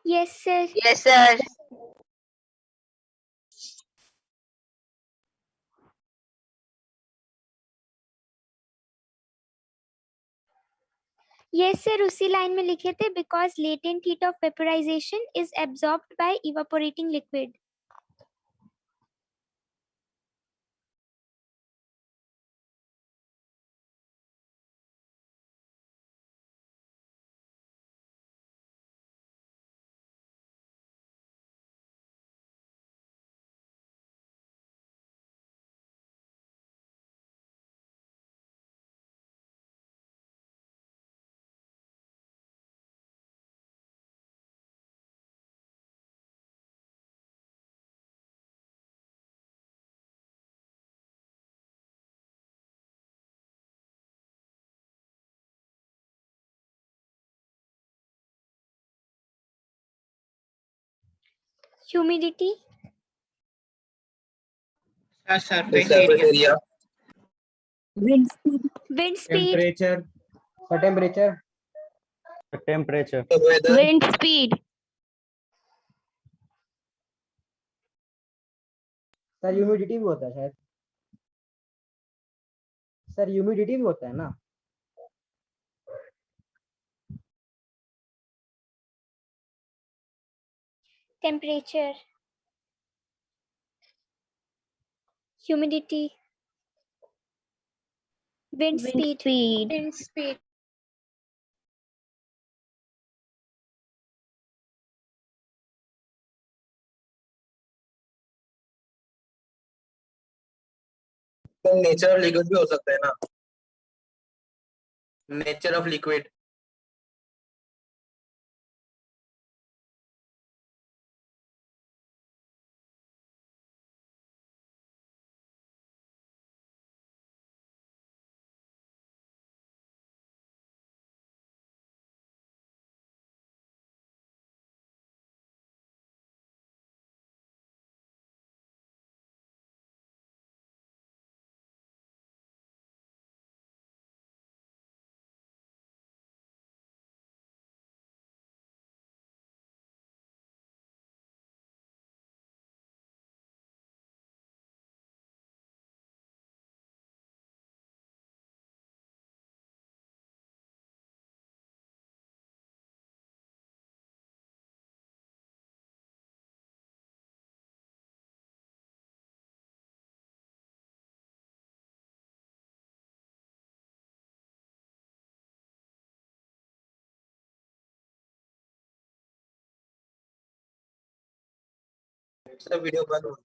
Yes, sir. Yes, sir. Yes, sir. उसी line में लिखे थे because latent heat of vaporization is absorbed by evaporating liquid. Humidity. Surface area. Wind speed. Wind speed. Temperature. The temperature. Temperature. The weather. Wind speed. Sir humidity भी होता है शायद. Sir humidity भी होता है ना. Temperature. Humidity. Wind speed. Wind speed. Nature of liquid भी हो सकता है ना. Nature of liquid. Sir video बंद हो.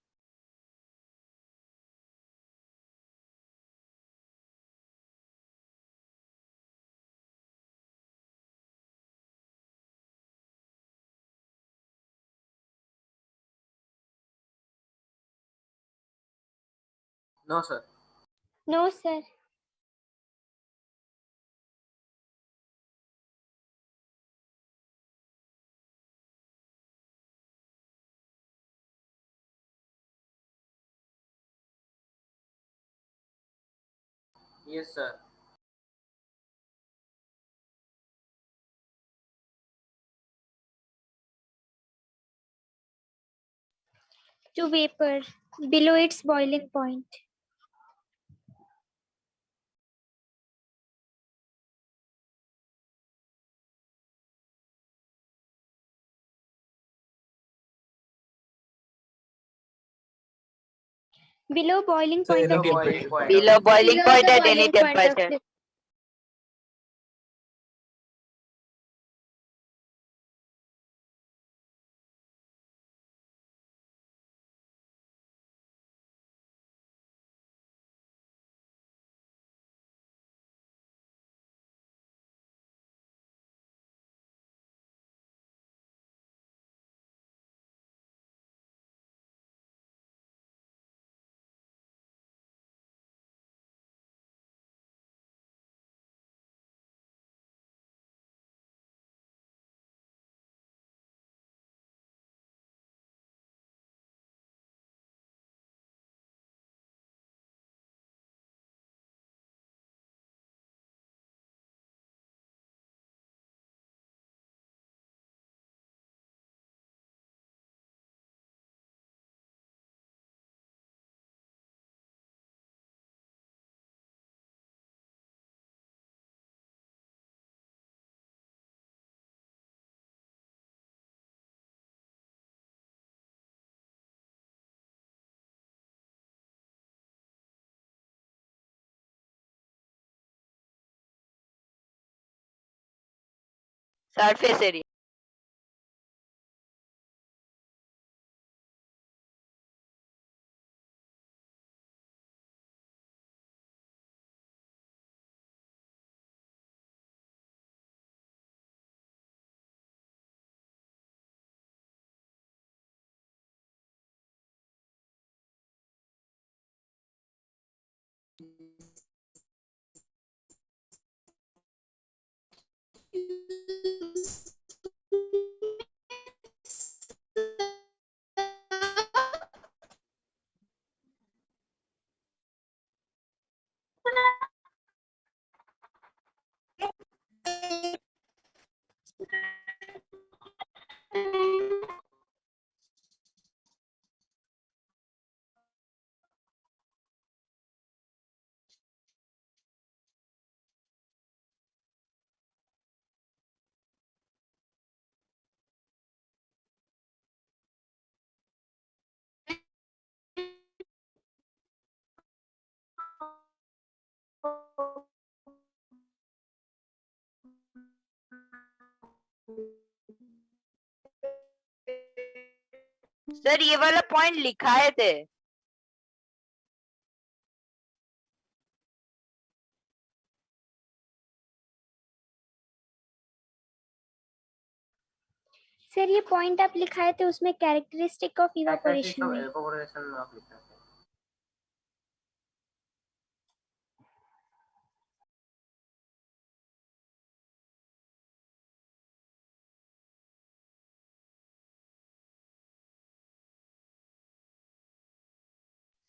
No, sir. No, sir. Yes, sir. To vapor. Below its boiling point. Below boiling point of Below boiling point at any temperature. Surface area. Sir ये वाला point लिखाए थे। Sir ये point आप लिखाए थे उसमें कैरेक्टरिस्टिक ऑफ इवापोरेशन में। इवेपोरेशन में आप लिखा है।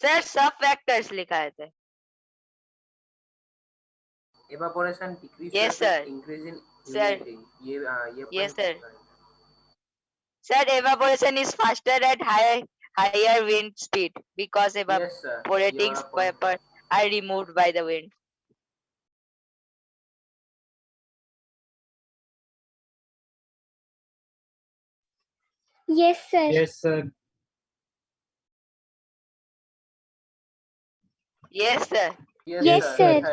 सर सब फैक्टर्स लिखाए थे। Evaporation decrease Yes, sir. Increase in Sir. Humidity. ये Yes, point sir. लिखा है। Sir, evaporation is faster at higher wind speed because Yes, sir. evaporating ये वाला point vapor are removed by the wind. Yes sir. Yes, sir. Yes, sir. Yes, sir. है।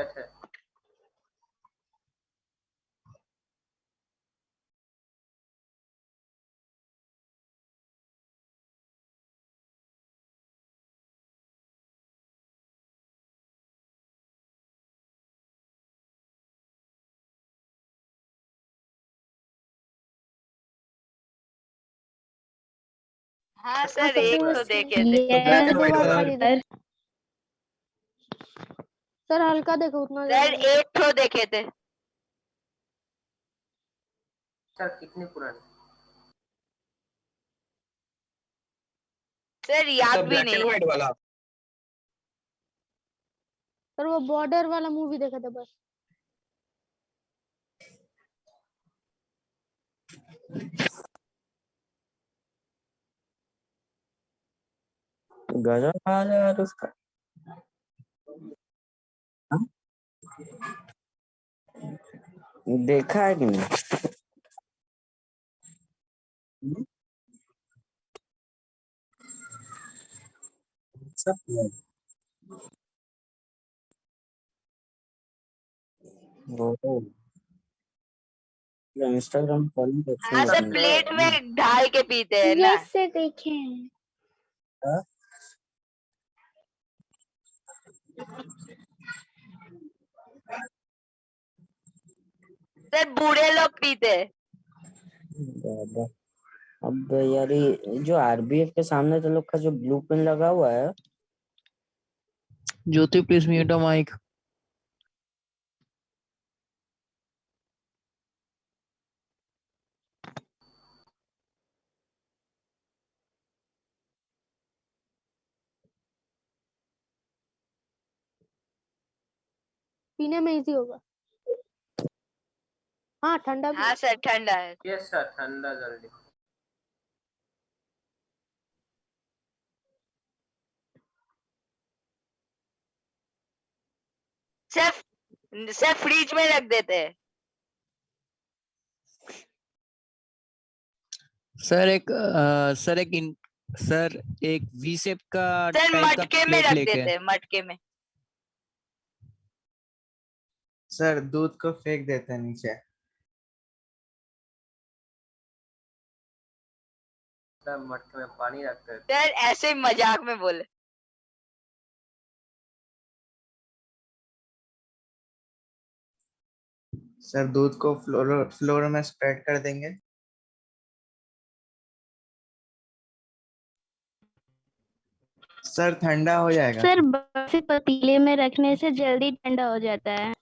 हाँ sir एक तो देखे थे। Black and white वाला। Sir हल्का देखो उतना सर ज्यादा नहीं। एक तो देखे थे। सर कितनी पुरानी? सर याद भी ब्लैक एंड नहीं। व्हाइट वाला। सर वो बॉर्डर वाला मूवी देखा था बस। गजब आ यार उसका। हाँ? देखा है कि नहीं? सब वो इंस्टाग्राम फॉलो करते हाँ सर हैं। प्लेट में ढाल के पीते हैं ना। यस सर देखे हैं। हाँ? सर बूढ़े लोग पीते हैं। बाबा। अब यार ये जो आरबीएफ के सामने तो लोग का जो ब्लू पेन लगा हुआ है। Jyoti, please mute the mic. पीने में इजी होगा। हाँ ठंडा भी हाँ सर ठंडा है। यस सर ठंडा जल्दी। सर फ्रिज में रख देते हैं। सर एक वी शेप का सर टाइप का मटके में प्लेट रख लेके। देते हैं मटके में। सर दूध को फेंक देते हैं नीचे। सर मटके में पानी रखते हैं। सर ऐसे ही मजाक में बोले। सर दूध को फ्लोर में स्प्रेड कर देंगे। सर ठंडा हो जाएगा। सर बर्फ पतीले में रखने से जल्दी ठंडा हो जाता है।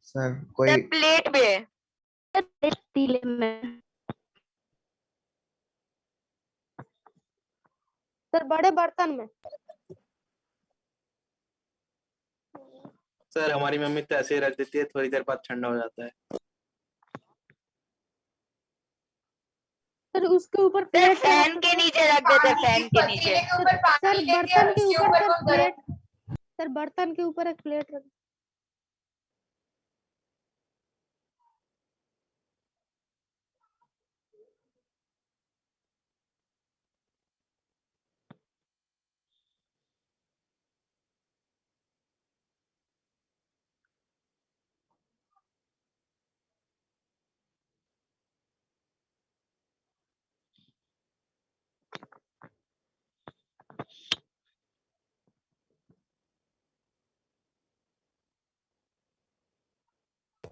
सर सर कोई प्लेट में। सर पतीले में। सर बड़े बर्तन में। सर हमारी मम्मी तो ऐसे ही रख देती है, थोड़ी देर बाद ठंडा हो जाता है। सर उसके ऊपर सर प्लेट फैन के नीचे रख देते, फैन के नीचे। सर बर्तन के ऊपर सर प्लेट। सर बर्तन के ऊपर एक प्लेट रख।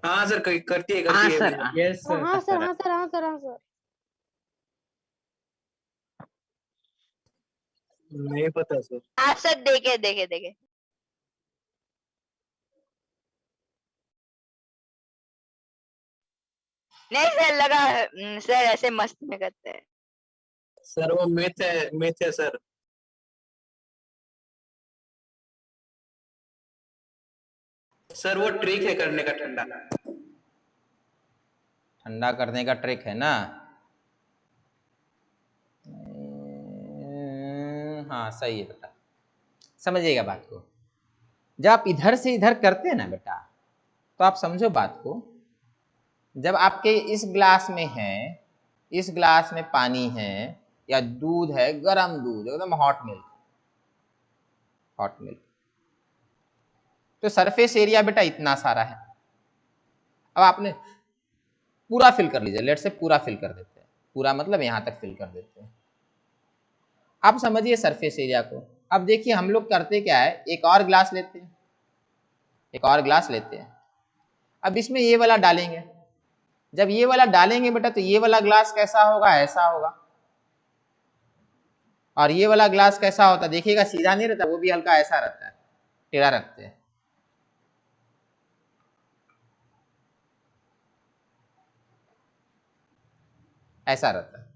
हाँ सर, करती है हाँ करती है। Sir, yes sir. हाँ सर हाँ सर हाँ सर हाँ सर। नहीं पता सर। हाँ सर, देखे देखे देखे। नहीं सर, लगा सर ऐसे मस्ती में करते हैं। सर वो मिथ है सर। सर वो ट्रिक है करने का ठंडा। ठंडा करने का ट्रिक है ना। हाँ सही है बेटा, समझिएगा बात को। जब आप इधर से इधर करते हैं ना बेटा, तो आप समझो बात को। जब आपके इस ग्लास में है, इस ग्लास में पानी है या दूध है, गरम दूध, एकदम हॉट मिल्क, हॉट मिल्क, तो सरफेस एरिया बेटा इतना सारा है। अब आपने पूरा फिल कर लीजिए, लेट से पूरा फिल कर देते हैं, पूरा मतलब यहां तक फिल कर देते हैं। अब समझिए सरफेस एरिया को। अब देखिए हम लोग करते क्या है, एक और ग्लास लेते हैं, एक और ग्लास लेते हैं। अब इसमें ये वाला डालेंगे। जब ये वाला डालेंगे बेटा, तो ये वाला ग्लास कैसा होगा, ऐसा होगा। और ये वाला ग्लास कैसा होता है, देखिएगा सीधा नहीं रहता, वो भी हल्का ऐसा रहता है, टेढ़ा रखते हैं। ऐसा रहता है।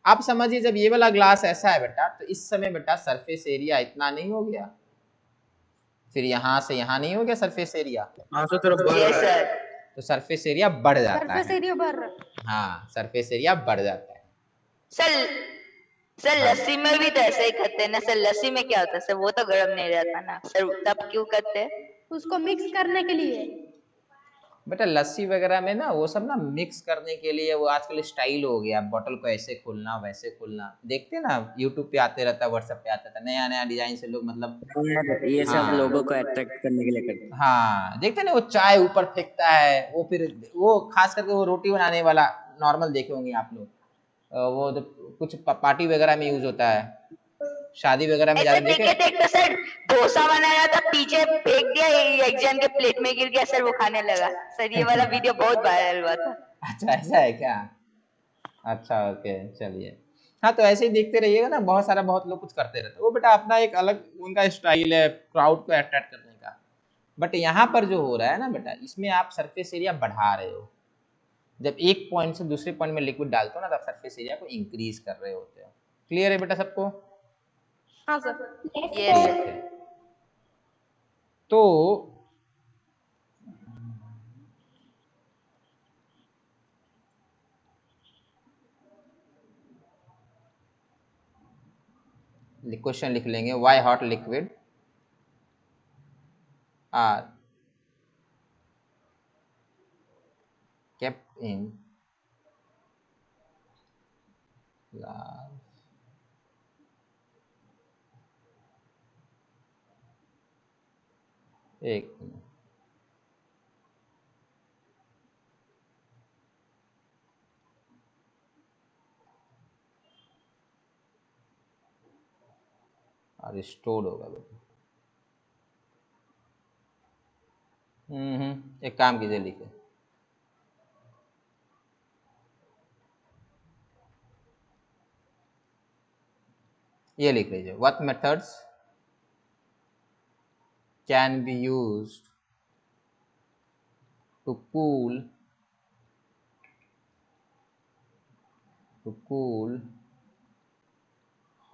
अब समझिए जब ये वाला ग्लास ऐसा है बेटा, तो इस समय बेटा सरफेस एरिया इतना नहीं हो गया, फिर यहां से यहां नहीं हो गया सरफेस एरिया। हाँ सर, थोड़ा बढ़ यस रहा है। सर। तो सरफेस एरिया बढ़ जाता सरफेस है। एरिया बढ़ रहा है। हाँ, सरफेस एरिया बढ़ जाता है। सर सर लस्सी में भी तो ऐसे ही करते हैं ना सर। लस्सी में क्या होता है सर, वो तो गर्म नहीं रहता ना सर, तब क्यों करते हैं? उसको मिक्स करने के लिए। बेटा लस्सी वगैरह में ना वो सब ना मिक्स करने के लिए वो आजकल स्टाइल हो गया, बोतल को ऐसे खोलना वैसे खोलना, देखते ना यूट्यूब पे आते रहता, व्हाट्सएप पे आता था, नया नया डिजाइन से लोग मतलब ये सब हाँ लोगों को अट्रैक्ट करने के लिए करते हैं। हाँ, देखते ना वो चाय ऊपर फेंकता है, वो फिर वो खास करके वो रोटी बनाने वाला नॉर्मल देखे होंगे आप लोग, वो तो कुछ पार्टी वगैरह में यूज होता है, शादी वगैरह में ऐसे ज्यादा देखे देखे। देखते सर, डोसा बनाया था, पीछे फेंक दिया, एक जन के प्लेट में गिर गया सर, वो खाने लगा सर। ये वाला वीडियो बहुत वायरल हुआ था। अच्छा ऐसा है क्या? अच्छा ओके, चलिए। हाँ तो ऐसे ही देखते रहिएगा ना, बहुत लोग कुछ करते रहते हैं, वो बेटा अपना एक अलग उनका स्टाइल है क्राउड को अट्रैक्ट करने का। बट यहाँ पर जो हो रहा है ना बेटा, इसमें आप सरफेस एरिया बढ़ा रहे हो। जब एक पॉइंट से दूसरे पॉइंट में लिक्विड डालते हो ना, तब सरफेस एरिया को इंक्रीज कर रहे होते हो। क्लियर है बेटा सबको? हाँ सर। यस ठीक सर। है। तो क्वेश्चन लिख लेंगे, why hot liquid are kept in large एक मिनट। और स्टोर होगा बेटा। एक काम कीजिए, लिखे ये लिख लीजिए, what methods can be used to cool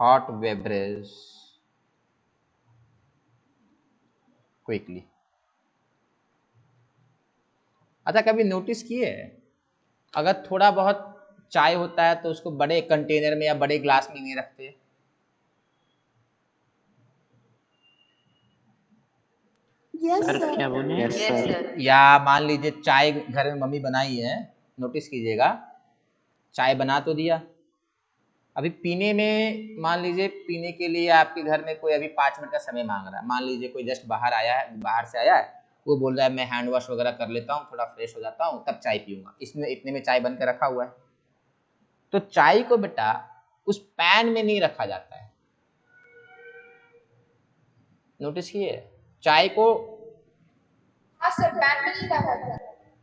hot beverage quickly। अच्छा, कभी नोटिस किए अगर थोड़ा बहुत चाय होता है तो उसको बड़े कंटेनर में या बड़े ग्लास में नहीं रखते? सर क्या बोले? Yes sir. या मान लीजिए चाय घर में मम्मी बनाई है, नोटिस कीजिएगा, चाय बना तो दिया, अभी पीने में मान लीजिए पीने के लिए आपके घर में कोई अभी 5 मिनट का समय मांग रहा है, मान लीजिए कोई जस्ट बाहर से आया है, वो बोल रहा है मैं हैंड वॉश वगैरह कर लेता हूँ, थोड़ा फ्रेश हो जाता हूँ, तब चाय पीऊंगा, इसमें इतने में चाय बन के रखा हुआ है। तो चाय को बेटा उस पैन में नहीं रखा जाता है, नोटिस किए? चाय को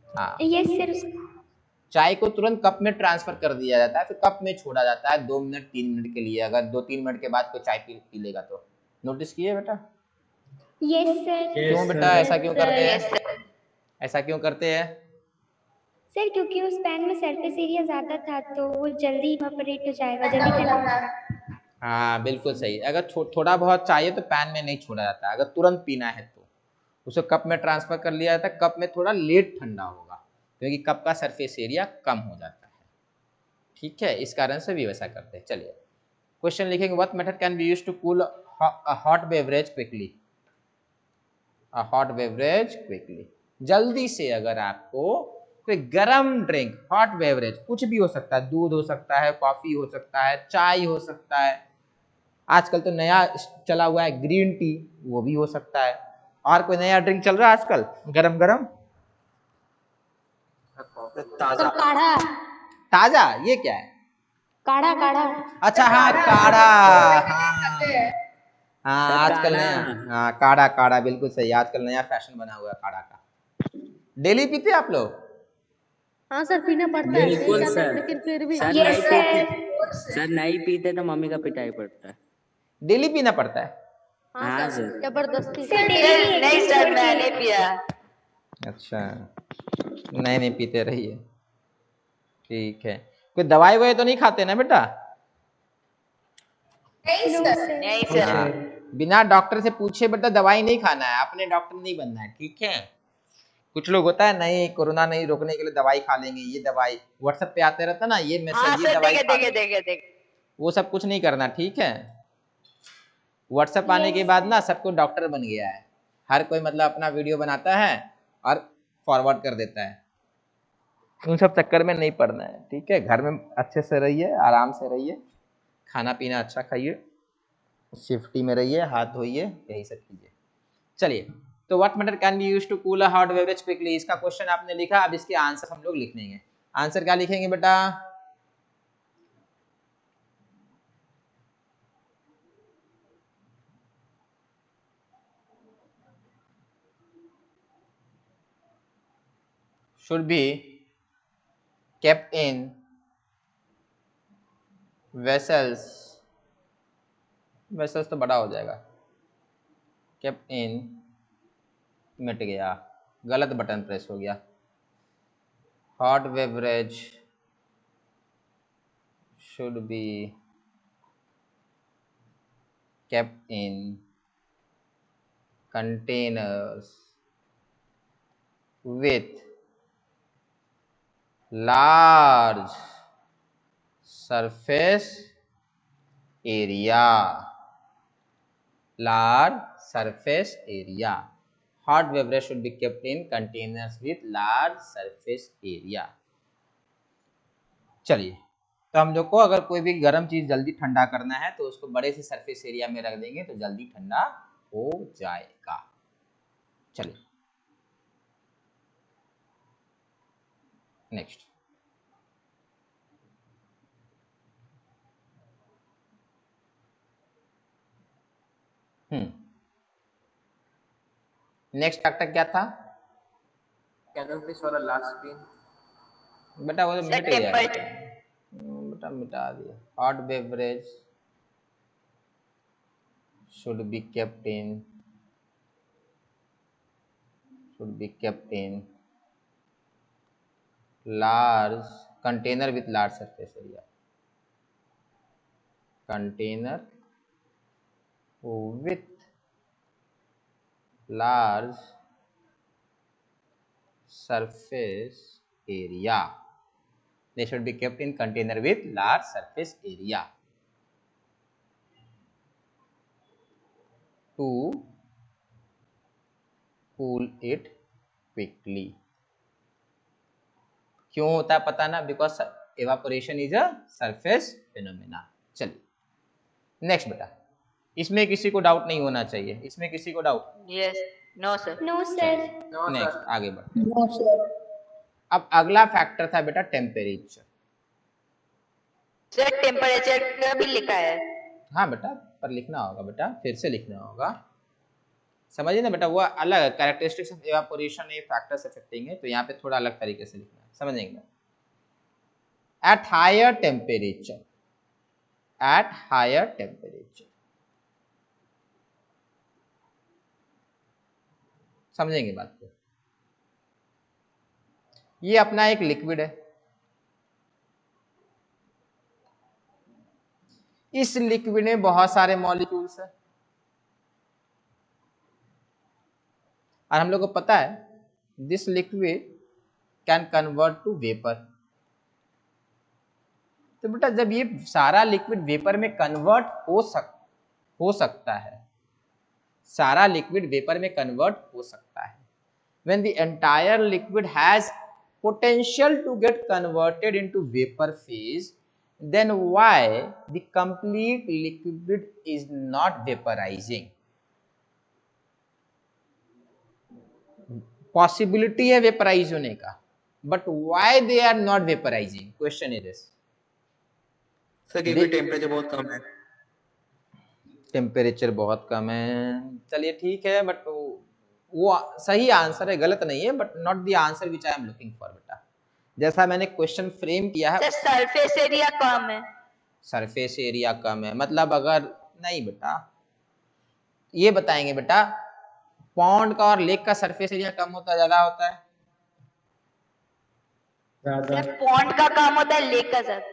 हाँ यस सर। चाय को तुरंत कप में ट्रांसफर कर दिया जाता है, फिर कप में छोड़ा जाता है 2 मिनट 3 मिनट के लिए, अगर 2-3 मिनट के बाद कोई चाय पी लेगा तो। नोटिस किए बेटा? Yes sir. क्यों बेटा ऐसा क्यों करते हैं? ऐसा क्यों करते हैं? सर क्योंकि उस पैन में सरफेस एरिया ज्यादा था तो वो जल्दी इवापोरेट हो जाएगा, जल्दी ठंडा हो जाएगा। हाँ बिल्कुल सही। अगर थोड़ा बहुत चाहिए तो पैन में नहीं छोड़ा जाता है, अगर तुरंत पीना है तो उसे कप में ट्रांसफर कर लिया जाता है, कप में थोड़ा लेट ठंडा होगा क्योंकि कप का सरफेस एरिया कम हो जाता है, ठीक है, इस कारण से भी वैसा करते हैं। चलिए क्वेश्चन लिखेंगे, what method can be used to cool a hot beverage quickly? A hot beverage quickly, जल्दी से अगर आपको कोई गरम ड्रिंक, हॉट बेवरेज कुछ भी हो सकता है, दूध हो सकता है, कॉफी हो सकता है, चाय हो सकता है, आजकल तो नया चला हुआ है ग्रीन टी, वो भी हो सकता है, और कोई नया ड्रिंक चल रहा है आजकल गरम गरम? ताजा। काढ़ा। ताजा, ये क्या है? काढ़ा काढ़ा। अच्छा हाँ काढ़ा, हाँ सर आजकल काढ़ा। नया, हाँ काढ़ा काढ़ा बिल्कुल सही, आजकल नया फैशन बना हुआ है काढ़ा का। डेली पीते आप लोग? हाँ सर, पीना पड़ता है, नहीं बिल्कुल चाहते सर। लेकिन फिर भी। सर नहीं पीते, सर नहीं पीते तो मम्मी का पिटाई पड़ता है। डेली पीना पड़ता है? हाँ हाँ सर, सर। जबरदस्ती। सर डेली नहीं सर, मैंने पिया। अच्छा, नहीं पीते रहिए, ठीक है। कोई दवाई ववाई तो नहीं खाते ना बेटा? नहीं सर। हाँ, बिना डॉक्टर से पूछे बेटा दवाई नहीं खाना है, अपने डॉक्टर नहीं बनना है, ठीक है। कुछ लोग होता है नहीं कोरोना नहीं रोकने के लिए दवाई खा लेंगे, ये दवाई व्हाट्सएप पे आते रहता ना, ये हाँ मैसेज, ये सर, दवाई खा देखे लो। वो सब कुछ नहीं करना, ठीक है। व्हाट्सएप आने के बाद ना सबको डॉक्टर बन गया है, हर कोई मतलब अपना वीडियो बनाता है और फॉरवर्ड कर देता है, उन सब चक्कर में नहीं पड़ना है, ठीक है। घर में अच्छे से रहिए, आराम से रहिए, खाना पीना अच्छा खाइए, सेफ्टी में रहिए, हाथ धोइए, यही सब कीजिए। चलिए, तो what method can be used to cool a hot beverage quickly, इसका क्वेश्चन आपने लिखा, अब इसके आंसर हम लोग लिख लेंगे। आंसर क्या लिखेंगे बेटा? should be kept in vessels, vessels तो बड़ा हो जाएगा, kept in, मिट गया, गलत बटन प्रेस हो गया, hot beverage should be kept in containers with large surface area, large surface area, hot beverage should be kept in containers with large surface area। चलिए, तो हम लोग को अगर कोई भी गर्म चीज जल्दी ठंडा करना है तो उसको बड़े से सरफेस एरिया में रख देंगे तो जल्दी ठंडा हो जाएगा। चलिए नेक्स्ट, नेक्स्ट फैक्टर क्या था कैन यू प्लीज वाला लास्ट स्क्रीन? बेटा? वो तो सर मिट गया टेम्परेचर बेटा, मिटा दिया। Hot beverage should be kept in large container with large surface area. Container with large surface area. They should be kept in container with large surface area to cool it quickly. क्यों होता है पता ना? Because evaporation is a surface phenomena. चलिए next बेटा, इसमें किसी को डाउट नहीं होना चाहिए, इसमें किसी को doubt? Yes no sir No, sir. Next आगे बढ़ते हैं। अब अगला फैक्टर था बेटा टेम्परेचर। सर टेम्परेचर का भी लिखा है। हाँ बेटा, पर लिखना होगा बेटा, फिर से लिखना होगा, समझिए ना बेटा। वो अलग कैरेक्टरिस्टिक्स ऑफ एवापोरेशन ये फैक्टर्स अफेक्टिंग है, तो यहाँ पे थोड़ा अलग तरीके से लिखना है, समझेंगे? At higher temperature, at higher temperature, समझेंगे बात को। ये अपना एक लिक्विड है, इस लिक्विड में बहुत सारे मॉलिक्यूल्स हैं, और हम लोग को पता है this liquid can convert to vapour. तो बेटा जब ये सारा लिक्विड वेपर में कन्वर्ट हो सकता है, सारा लिक्विड वेपर में कन्वर्ट हो सकता है, when the entire liquid has potential to get converted into vapor phase, then why the complete liquid is not vaporizing? Possibility है वेपराइज होने का, but why they are not vaporizing? Question is this. Sir क्योंकि temperature बहुत कम है। Temperature बहुत कम है, चलिए ठीक है, बट वो सही आंसर है, गलत नहीं है, but not the answer which I am looking for बेटा। जैसा मैंने क्वेश्चन फ्रेम किया है, सरफेस एरिया कम है। सरफेस एरिया कम है मतलब अगर नहीं बेटा, ये बताएंगे बेटा पॉन्ड का और लेक का सरफेस एरिया कम होता है ज्यादा होता है? ज्यादा। पॉन्ड का कम होता है, लेक का ज्यादा।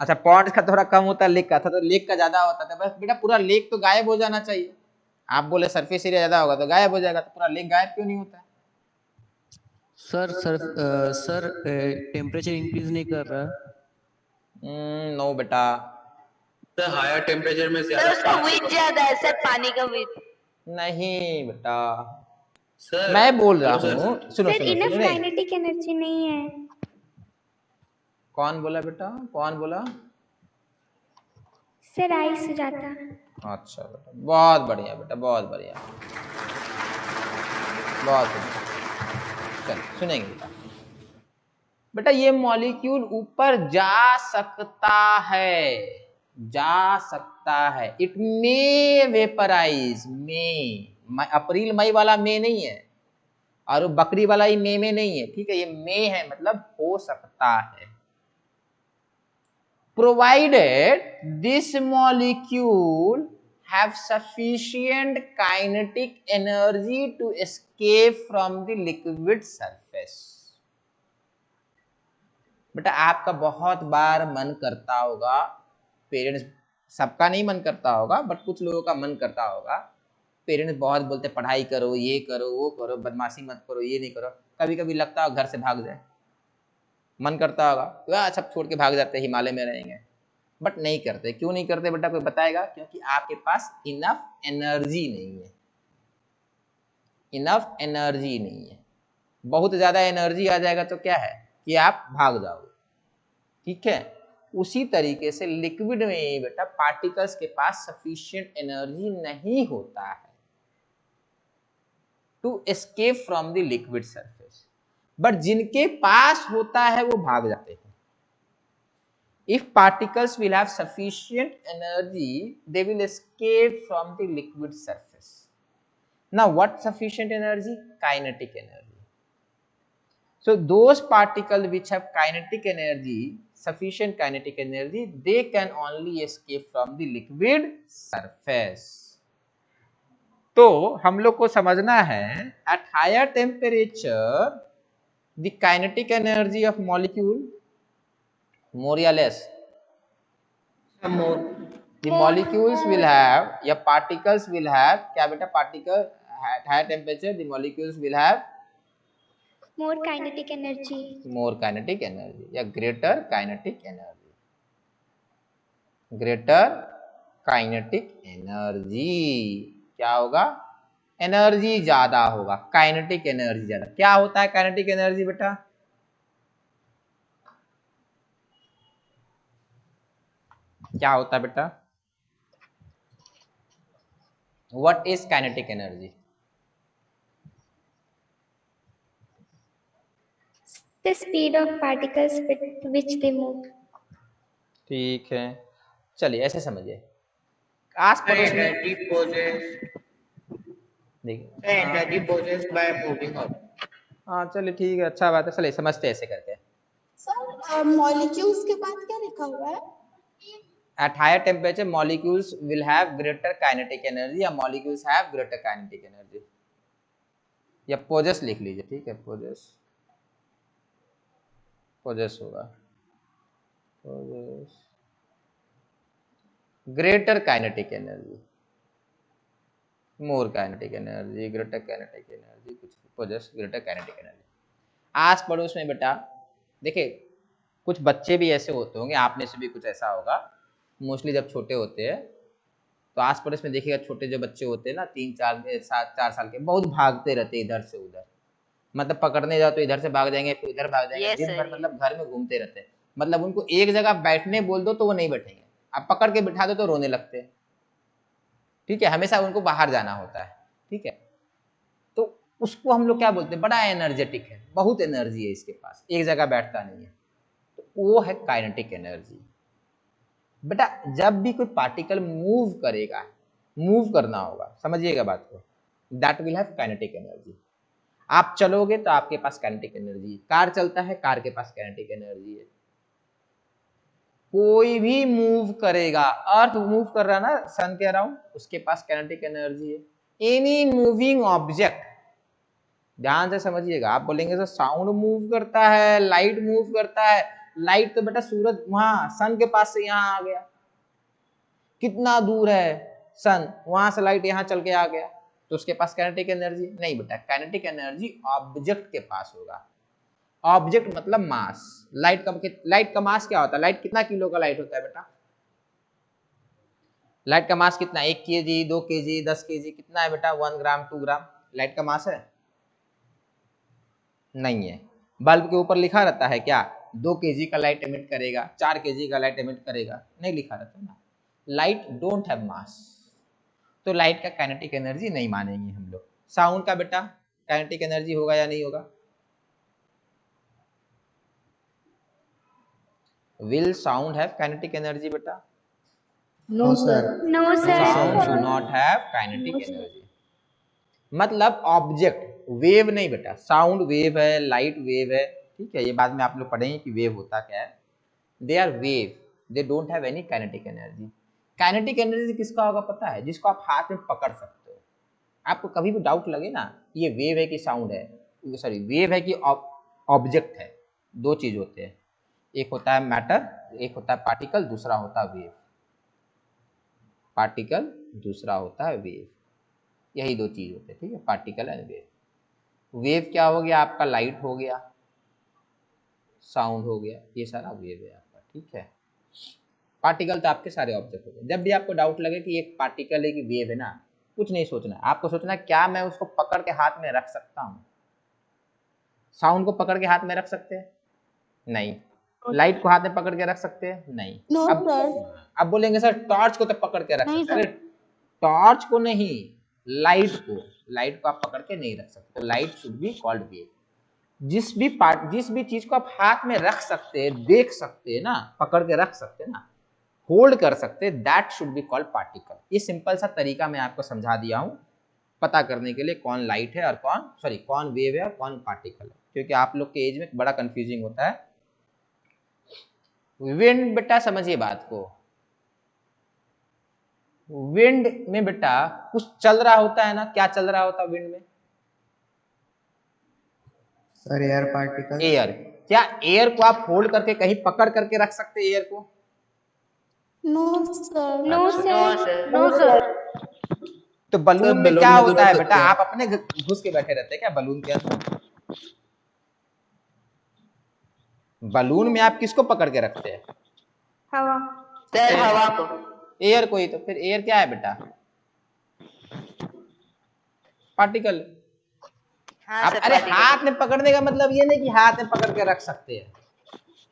अच्छा, पॉन्ड का थोड़ा कम होता है, लेक का था, तो लेक का ज्यादा होता था। बस बेटा पूरा लेक तो गायब हो जाना चाहिए। आप बोले सरफेस एरिया ज्यादा होगा तो गायब हो जाएगा, तो पूरा लेक गायब क्यों नहीं होता है? सर टेम्परेचर इंक्रीज नहीं कर रहा। नो बेटा, सर हायर टेम्परेचर में सर ज्यादा उसका विथ ज्यादा है सर, पानी का विथ। नहीं बेटा, सर मैं बोल रहा सर, हूँ, सुनो Sir, सुनो enough सुनो, नहीं। kinetic energy नहीं है। कौन बोला बेटा, कौन बोला? Sir, आई सुजाता। अच्छा बेटा, बहुत बढ़िया बेटा, बहुत बढ़िया, बहुत बढ़िया। चल सुनेंगे बेटा। बेटा ये मॉलिक्यूल ऊपर जा सकता है, जा सकता है, इट मे वेपराइज, मे, अप्रैल मई वाला मे नहीं है, और वो बकरी वाला ही मे में नहीं है, ठीक है, ये मे है मतलब हो सकता है। provided this molecule have sufficient kinetic energy to escape from the liquid surface। बेटा आपका बहुत बार मन करता होगा, पेरेंट्स, सबका नहीं मन करता होगा बट कुछ लोगों का मन करता होगा, पेरेंट्स बहुत बोलते पढ़ाई करो, ये करो, वो करो, बदमाशी मत करो, ये नहीं करो, कभी कभी लगता है घर से भाग जाए, मन करता होगा वह सब छोड़ के भाग जाते, हिमालय में रहेंगे, बट नहीं करते। क्यों नहीं करते बेटा, कोई बताएगा? क्योंकि आपके पास इनफ एनर्जी नहीं है, इनफ एनर्जी नहीं है। बहुत ज्यादा एनर्जी आ जाएगा तो क्या है कि आप भाग जाओगे, ठीक है। उसी तरीके से लिक्विड में बेटा पार्टिकल्स के पास सफिशिएंट एनर्जी नहीं होता है to escape from the liquid surface, but जिनके पास होता है वो भाग जाते हैं। If particles will have sufficient energy, they will escape from the liquid surface. Now what sufficient energy? Kinetic energy. So those particles which have kinetic energy, sufficient kinetic energy, they can only escape from the liquid surface. तो हम लोग को समझना है at higher temperature the kinetic energy of molecule more or less more. the molecules will have या particles will have क्या बेटा particle at higher temperature the molecules will have more kinetic energy या greater kinetic energy क्या होगा? Energy ज्यादा होगा, kinetic energy ज्यादा। क्या होता है काइनेटिक एनर्जी बेटा? क्या होता है बेटा? What is kinetic energy? the speed of particles with which they move. ठीक है, चलिए ऐसे समझिए। आस पड़ोस में Energy possessed by moving object. हाँ चलिए ठीक है, अच्छा बात है, चलिए समझते हैं ऐसे करके। सर मॉलिक्यूल्स के बाद क्या लिखा हुआ है? At higher temperature molecules will have greater kinetic energy या molecules have greater kinetic energy या possess लिख लीजिए, ठीक है, possess होगा, possess greater kinetic energy, more kinetic energy, greater kinetic energy, कुछ possess greater kinetic energy। आस पड़ोस में बेटा देखिए कुछ बच्चे भी ऐसे होते होंगे, आप में से भी कुछ ऐसा होगा, मोस्टली जब छोटे होते हैं तो आस पड़ोस में देखिएगा छोटे जो बच्चे होते हैं ना 4 साल के, बहुत भागते रहते हैं इधर से उधर, मतलब पकड़ने जाओ तो इधर से भाग जाएंगे फिर उधर भाग जाएंगे, दिन भर मतलब घर में घूमते रहते हैं, मतलब उनको एक जगह बैठने बोल दो तो वो नहीं बैठेंगे, आप पकड़ के बिठा दो तो रोने लगते हैं, ठीक है, हमेशा उनको बाहर जाना होता है, ठीक है, तो उसको हम लोग क्या बोलते हैं? बड़ा एनर्जेटिक है, बहुत एनर्जी है इसके पास, एक जगह बैठता नहीं है, तो वो है काइनेटिक एनर्जी। बेटा जब भी कोई पार्टिकल मूव करेगा, मूव करना होगा, समझिएगा बात को, that will have kinetic energy. आप चलोगे तो आपके पास काइनेटिक एनर्जी, कार चलता है कार के पास काइनेटिक एनर्जी है, कोई भी मूव करेगा, अर्थ मूव कर रहा ना सन के अराउंड, उसके पास काइनेटिक एनर्जी है। एनी मूविंग ऑब्जेक्ट, ध्यान से समझिएगा, आप बोलेंगे सर साउंड मूव करता है, लाइट मूव करता है, लाइट तो बेटा सूरज वहां सन के पास से यहां आ गया, कितना दूर है सन, वहां से लाइट यहां चल के आ गया, तो उसके पास काइनेटिक एनर्जी नहीं बेटा, काइनेटिक एनर्जी ऑब्जेक्ट के पास होगा। ऑब्जेक्ट मतलब मास, लाइट का मास क्या होता है? लाइट कितना किलो का लाइट होता है बेटा? लाइट का मास कितना? 1 kg, 2 kg, 10 kg, कितना है बेटा? 1 ग्राम, 2 ग्राम लाइट का मास है? नहीं है। बल्ब के ऊपर लिखा रहता है क्या 2 kg का लाइट एमिट करेगा, 4 kg का लाइट एमिट करेगा? नहीं लिखा रहता ना। लाइट डोंट हैव मास, तो लाइट का काइनेटिक एनर्जी नहीं मानेंगे हम लोग। साउंड का बेटा काइनेटिक एनर्जी होगा या नहीं होगा? Will sound have kinetic energy बेटा? No sir. No sir. Sound do not have kinetic energy. मतलब ऑब्जेक्ट, वेव नहीं बेटा, साउंड वेव है, लाइट वेव है, ठीक है, ये बाद में आप लोग पढ़ेंगे कि वेव होता क्या है। They are wave, they don't have any kinetic energy. Kinetic energy किसका होगा पता है? जिसको आप हाथ में पकड़ सकते हो। आपको कभी भी डाउट लगे ना ये वेव है कि साउंड है, सॉरी वेव है कि ऑब्जेक्ट है, दो चीज होते हैं, एक होता है मैटर, एक होता है पार्टिकल, दूसरा होता है वेव। पार्टिकल दूसरा होता है वेव, यही दो चीज होते हैं, ठीक है, पार्टिकल एंड वेव। वेव क्या हो गया आपका? लाइट हो गया, साउंड हो गया, ये सारा वेव है आपका, ठीक है। पार्टिकल तो आपके सारे ऑब्जेक्ट हो गए। जब भी आपको डाउट लगे कि एक पार्टिकल है कि वेव है ना, कुछ नहीं सोचना है, आपको सोचना है क्या मैं उसको पकड़ के हाथ में रख सकता हूँ? साउंड को पकड़ के हाथ में रख सकते हैं? नहीं। लाइट को हाथ में पकड़ के रख सकते हैं? नहीं। No, अब बोलेंगे सर टॉर्च को तो पकड़ के रख सकते हैं। टॉर्च को नहीं, लाइट को आप पकड़ के नहीं रख सकते, तो light should be called wave. जिस भी चीज को आप हाथ में रख सकते हैं, देख सकते हैं ना, पकड़ के रख सकते हैं ना, होल्ड कर सकते हैं, that should be called particle. ये सिंपल सा तरीका मैं आपको समझा दिया हूं, पता करने के लिए कौन लाइट है और कौन वेव है और कौन पार्टिकल है, क्योंकि आप लोग के एज में बड़ा कंफ्यूजिंग होता है। विंड बेटा समझिए बात को, विंड में बेटा कुछ चल रहा होता है ना, क्या चल रहा होता है विंड में? Sir air particle. एयर। क्या एयर को आप होल्ड करके कहीं पकड़ करके रख सकते हैं एयर को? No sir. नो अच्छा। सर। No sir. तो बलून में बलून क्या में तो होता रख है बेटा? सकते हैं। आप अपने घुस के बैठे रहते हैं क्या बलून के अंदर? बलून में आप किसको पकड़ के रखते हैं? हवा। सर हवा को। एयर को ही। तो फिर एयर क्या है बेटा? पार्टिकल। हाँ आप सर अरे पार्टिकल। हाथ में पकड़ने का मतलब ये नहीं कि हाथ में पकड़ के रख सकते हैं,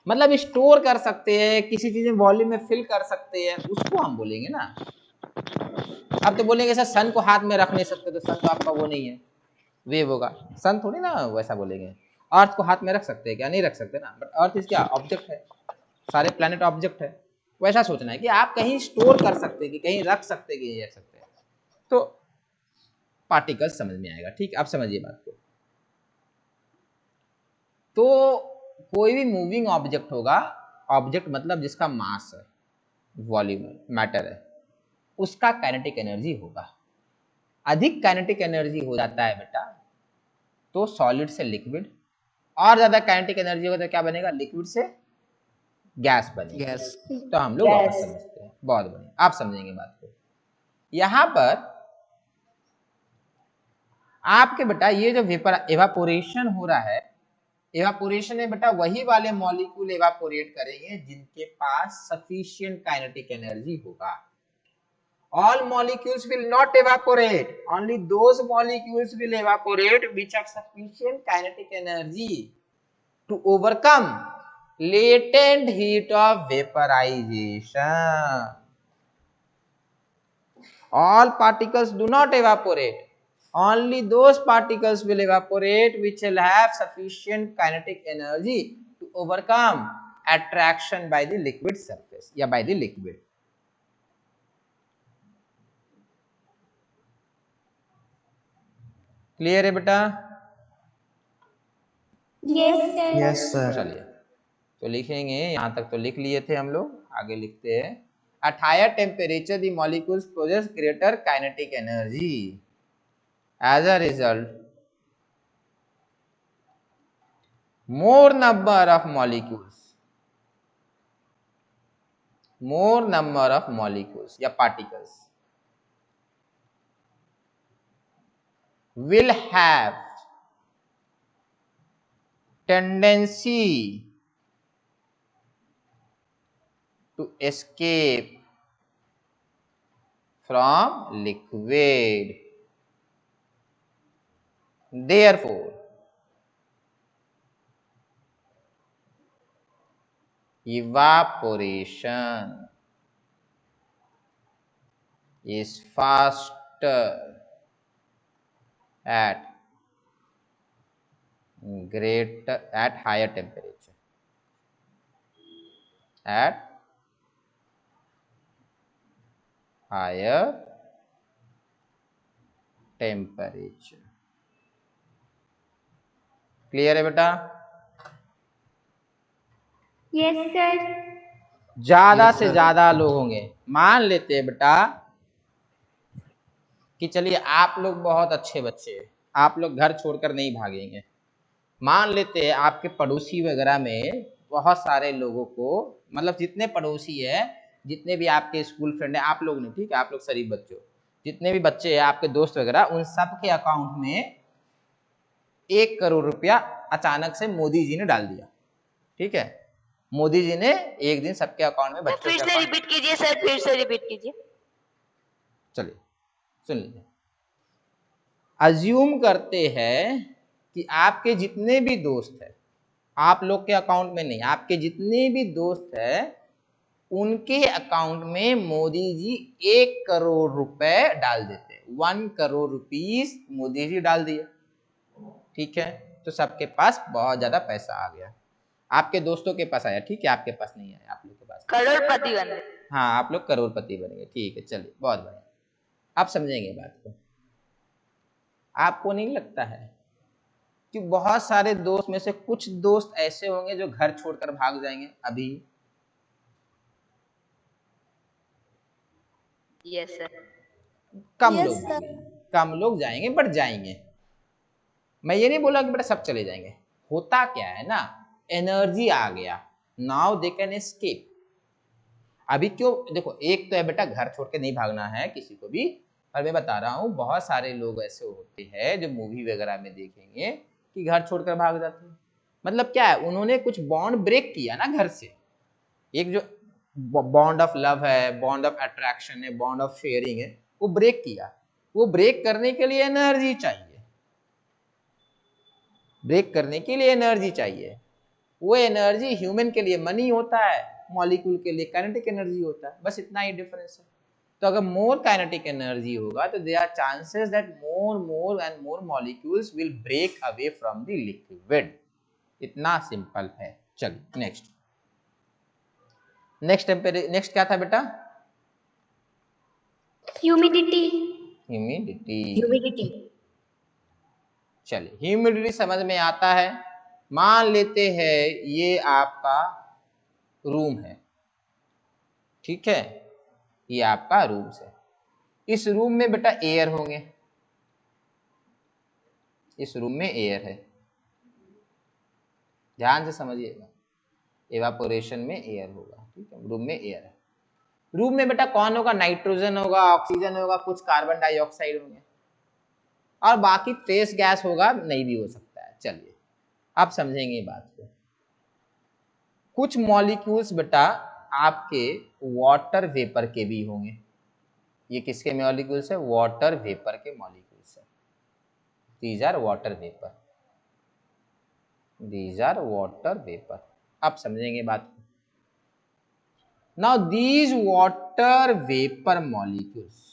मतलब स्टोर कर सकते हैं, किसी चीज में वॉल्यूम में फिल कर सकते हैं, उसको हम बोलेंगे ना। अब तो बोलेंगे सर सन को हाथ में रख नहीं सकते, तो सन तो आपका वो नहीं है, वेव होगा। सन थोड़ी ना वैसा बोलेंगे। अर्थ को हाथ में रख सकते हैं क्या? नहीं रख सकते ना, बट अर्थ इज क्या? ऑब्जेक्ट है, सारे प्लैनेट ऑब्जेक्ट है। वैसा सोचना है कि आप कहीं स्टोर कर सकते हैं, कि कहीं रख सकते हैं, कि नहीं रख सकते हैं। तो पार्टिकल समझ में आएगा, ठीक। आप समझिए बात को। तो कोई भी मूविंग ऑब्जेक्ट होगा, ऑब्जेक्ट मतलब जिसका मास है, वॉल्यूम है, मैटर है, उसका काइनेटिक एनर्जी होगा। अधिक काइनेटिक एनर्जी हो जाता है बेटा तो सॉलिड से लिक्विड, और ज्यादा काइनेटिक एनर्जी होगा तो क्या बनेगा? लिक्विड से गैस बनेगा। गैस। तो हम लोग वापस समझते हैं, बहुत बढ़िया, आप समझेंगे बात को। यहां पर आपके बेटा ये जो वेपर एवापोरेशन हो रहा है, एवापोरेशन में बेटा वही वाले मॉलिक्यूल एवापोरेट करेंगे जिनके पास सफिशिएंट काइनेटिक एनर्जी होगा। All molecules will not evaporate. Only those molecules will evaporate which have sufficient kinetic energy to overcome latent heat of vaporization. All particles do not evaporate. Only those particles will evaporate which will have sufficient kinetic energy to overcome attraction by the liquid surface या by the liquid. Clear है बेटा? Yes sir. Yes sir. चलिए तो लिखेंगे, यहां तक तो लिख लिए थे हम लोग, आगे लिखते हैं। At higher temperature, the molecules possess greater kinetic energy. As a result, more number of molecules या particles will have tendency to escape from liquid. Therefore, evaporation is faster at higher temperature. At higher temperature. Clear है बेटा? Yes sir. ज्यादा Yes, से sir. ज्यादा लोग होंगे। मान लेते हैं बेटा कि चलिए आप लोग बहुत अच्छे बच्चे हैं, आप लोग घर छोड़कर नहीं भागेंगे। मान लेते हैं आपके पड़ोसी वगैरह में बहुत सारे लोगों को, मतलब जितने पड़ोसी है, जितने भी आपके स्कूल फ्रेंड है, आप लोग नहीं, ठीक है, आप लोग शरीफ बच्चों, जितने भी बच्चे हैं आपके दोस्त वगैरह, उन सब के अकाउंट में 1 करोड़ रुपया अचानक से मोदी जी ने डाल दिया। ठीक है, मोदी जी ने एक दिन सबके अकाउंट में, बच्चों फिर के से अकाउंट। रिपीट कीजिए सर, फिर से रिपीट कीजिए। चलिए सुन लीजिए। अज्यूम करते हैं कि आपके जितने भी दोस्त हैं, आप लोग के अकाउंट में नहीं, आपके जितने भी दोस्त हैं उनके अकाउंट में मोदी जी 1 करोड़ रुपए डाल देते हैं। 1 करोड़ रुपीस मोदी जी डाल दिए। ठीक है, तो सबके पास बहुत ज्यादा पैसा आ गया। आपके दोस्तों के पास आया, ठीक है, आपके पास नहीं आया, आप लोग के पास। करोड़पति बन गए। हाँ, आप लोग करोड़पति बन गए। ठीक है, चलिए बहुत बढ़िया, आप समझेंगे बात को। आपको नहीं लगता है कि बहुत सारे दोस्त में से कुछ दोस्त ऐसे होंगे जो घर छोड़कर भाग जाएंगे अभी? Yes sir. कम लोग जाएंगे, बट जाएंगे। मैं ये नहीं बोला कि बेटा सब चले जाएंगे। होता क्या है ना, एनर्जी आ गया, नाउ दे कैन एस्केप। अभी क्यों, देखो एक तो है बेटा घर छोड़ के नहीं भागना है किसी को भी, और मैं बता रहा हूँ बहुत सारे लोग ऐसे होते हैं जो मूवी वगैरह में देखेंगे कि घर छोड़कर भाग जाते हैं। मतलब क्या है, उन्होंने कुछ बॉन्ड ब्रेक किया ना घर से। एक जो बॉन्ड ऑफ लव है, बॉन्ड ऑफ अट्रैक्शन है, बॉन्ड ऑफ शेयरिंग है, वो ब्रेक किया। वो ब्रेक करने के लिए एनर्जी चाहिए, ब्रेक करने के लिए एनर्जी चाहिए। वो एनर्जी ह्यूमन के लिए मनी होता है, मॉलिक्यूल के लिए काइनेटिक एनर्जी होता है, बस इतना ही डिफरेंस है। तो अगर मोर काइनेटिक एनर्जी होगा तो there are chances that more and more molecules will break away from the liquid. इतना सिंपल है। चलिए नेक्स्ट क्या था बेटा? ह्यूमिडिटी। चलिए ह्यूमिडिटी समझ में आता है। मान लेते हैं ये आपका रूम है, ठीक है, ये आपका रूम है। इस रूम में बेटा एयर होंगे, इस रूम में एयर है, ध्यान से समझिएगा। एवापोरेशन में एयर होगा, ठीक है, रूम में एयर है। रूम में बेटा कौन होगा? नाइट्रोजन होगा, ऑक्सीजन होगा, कुछ कार्बन डाइऑक्साइड होंगे, और बाकी ट्रेस गैस होगा, नहीं भी हो सकता है। चलिए आप समझेंगे बात को। कुछ मॉलिक्यूल्स बेटा आपके वाटर वेपर के भी होंगे। ये किसके मॉलिक्यूल्स है? वाटर वेपर के मॉलिक्यूल्स है। These are water vapour, these are water vapour. आप समझेंगे बात को। Now these water vapour molecules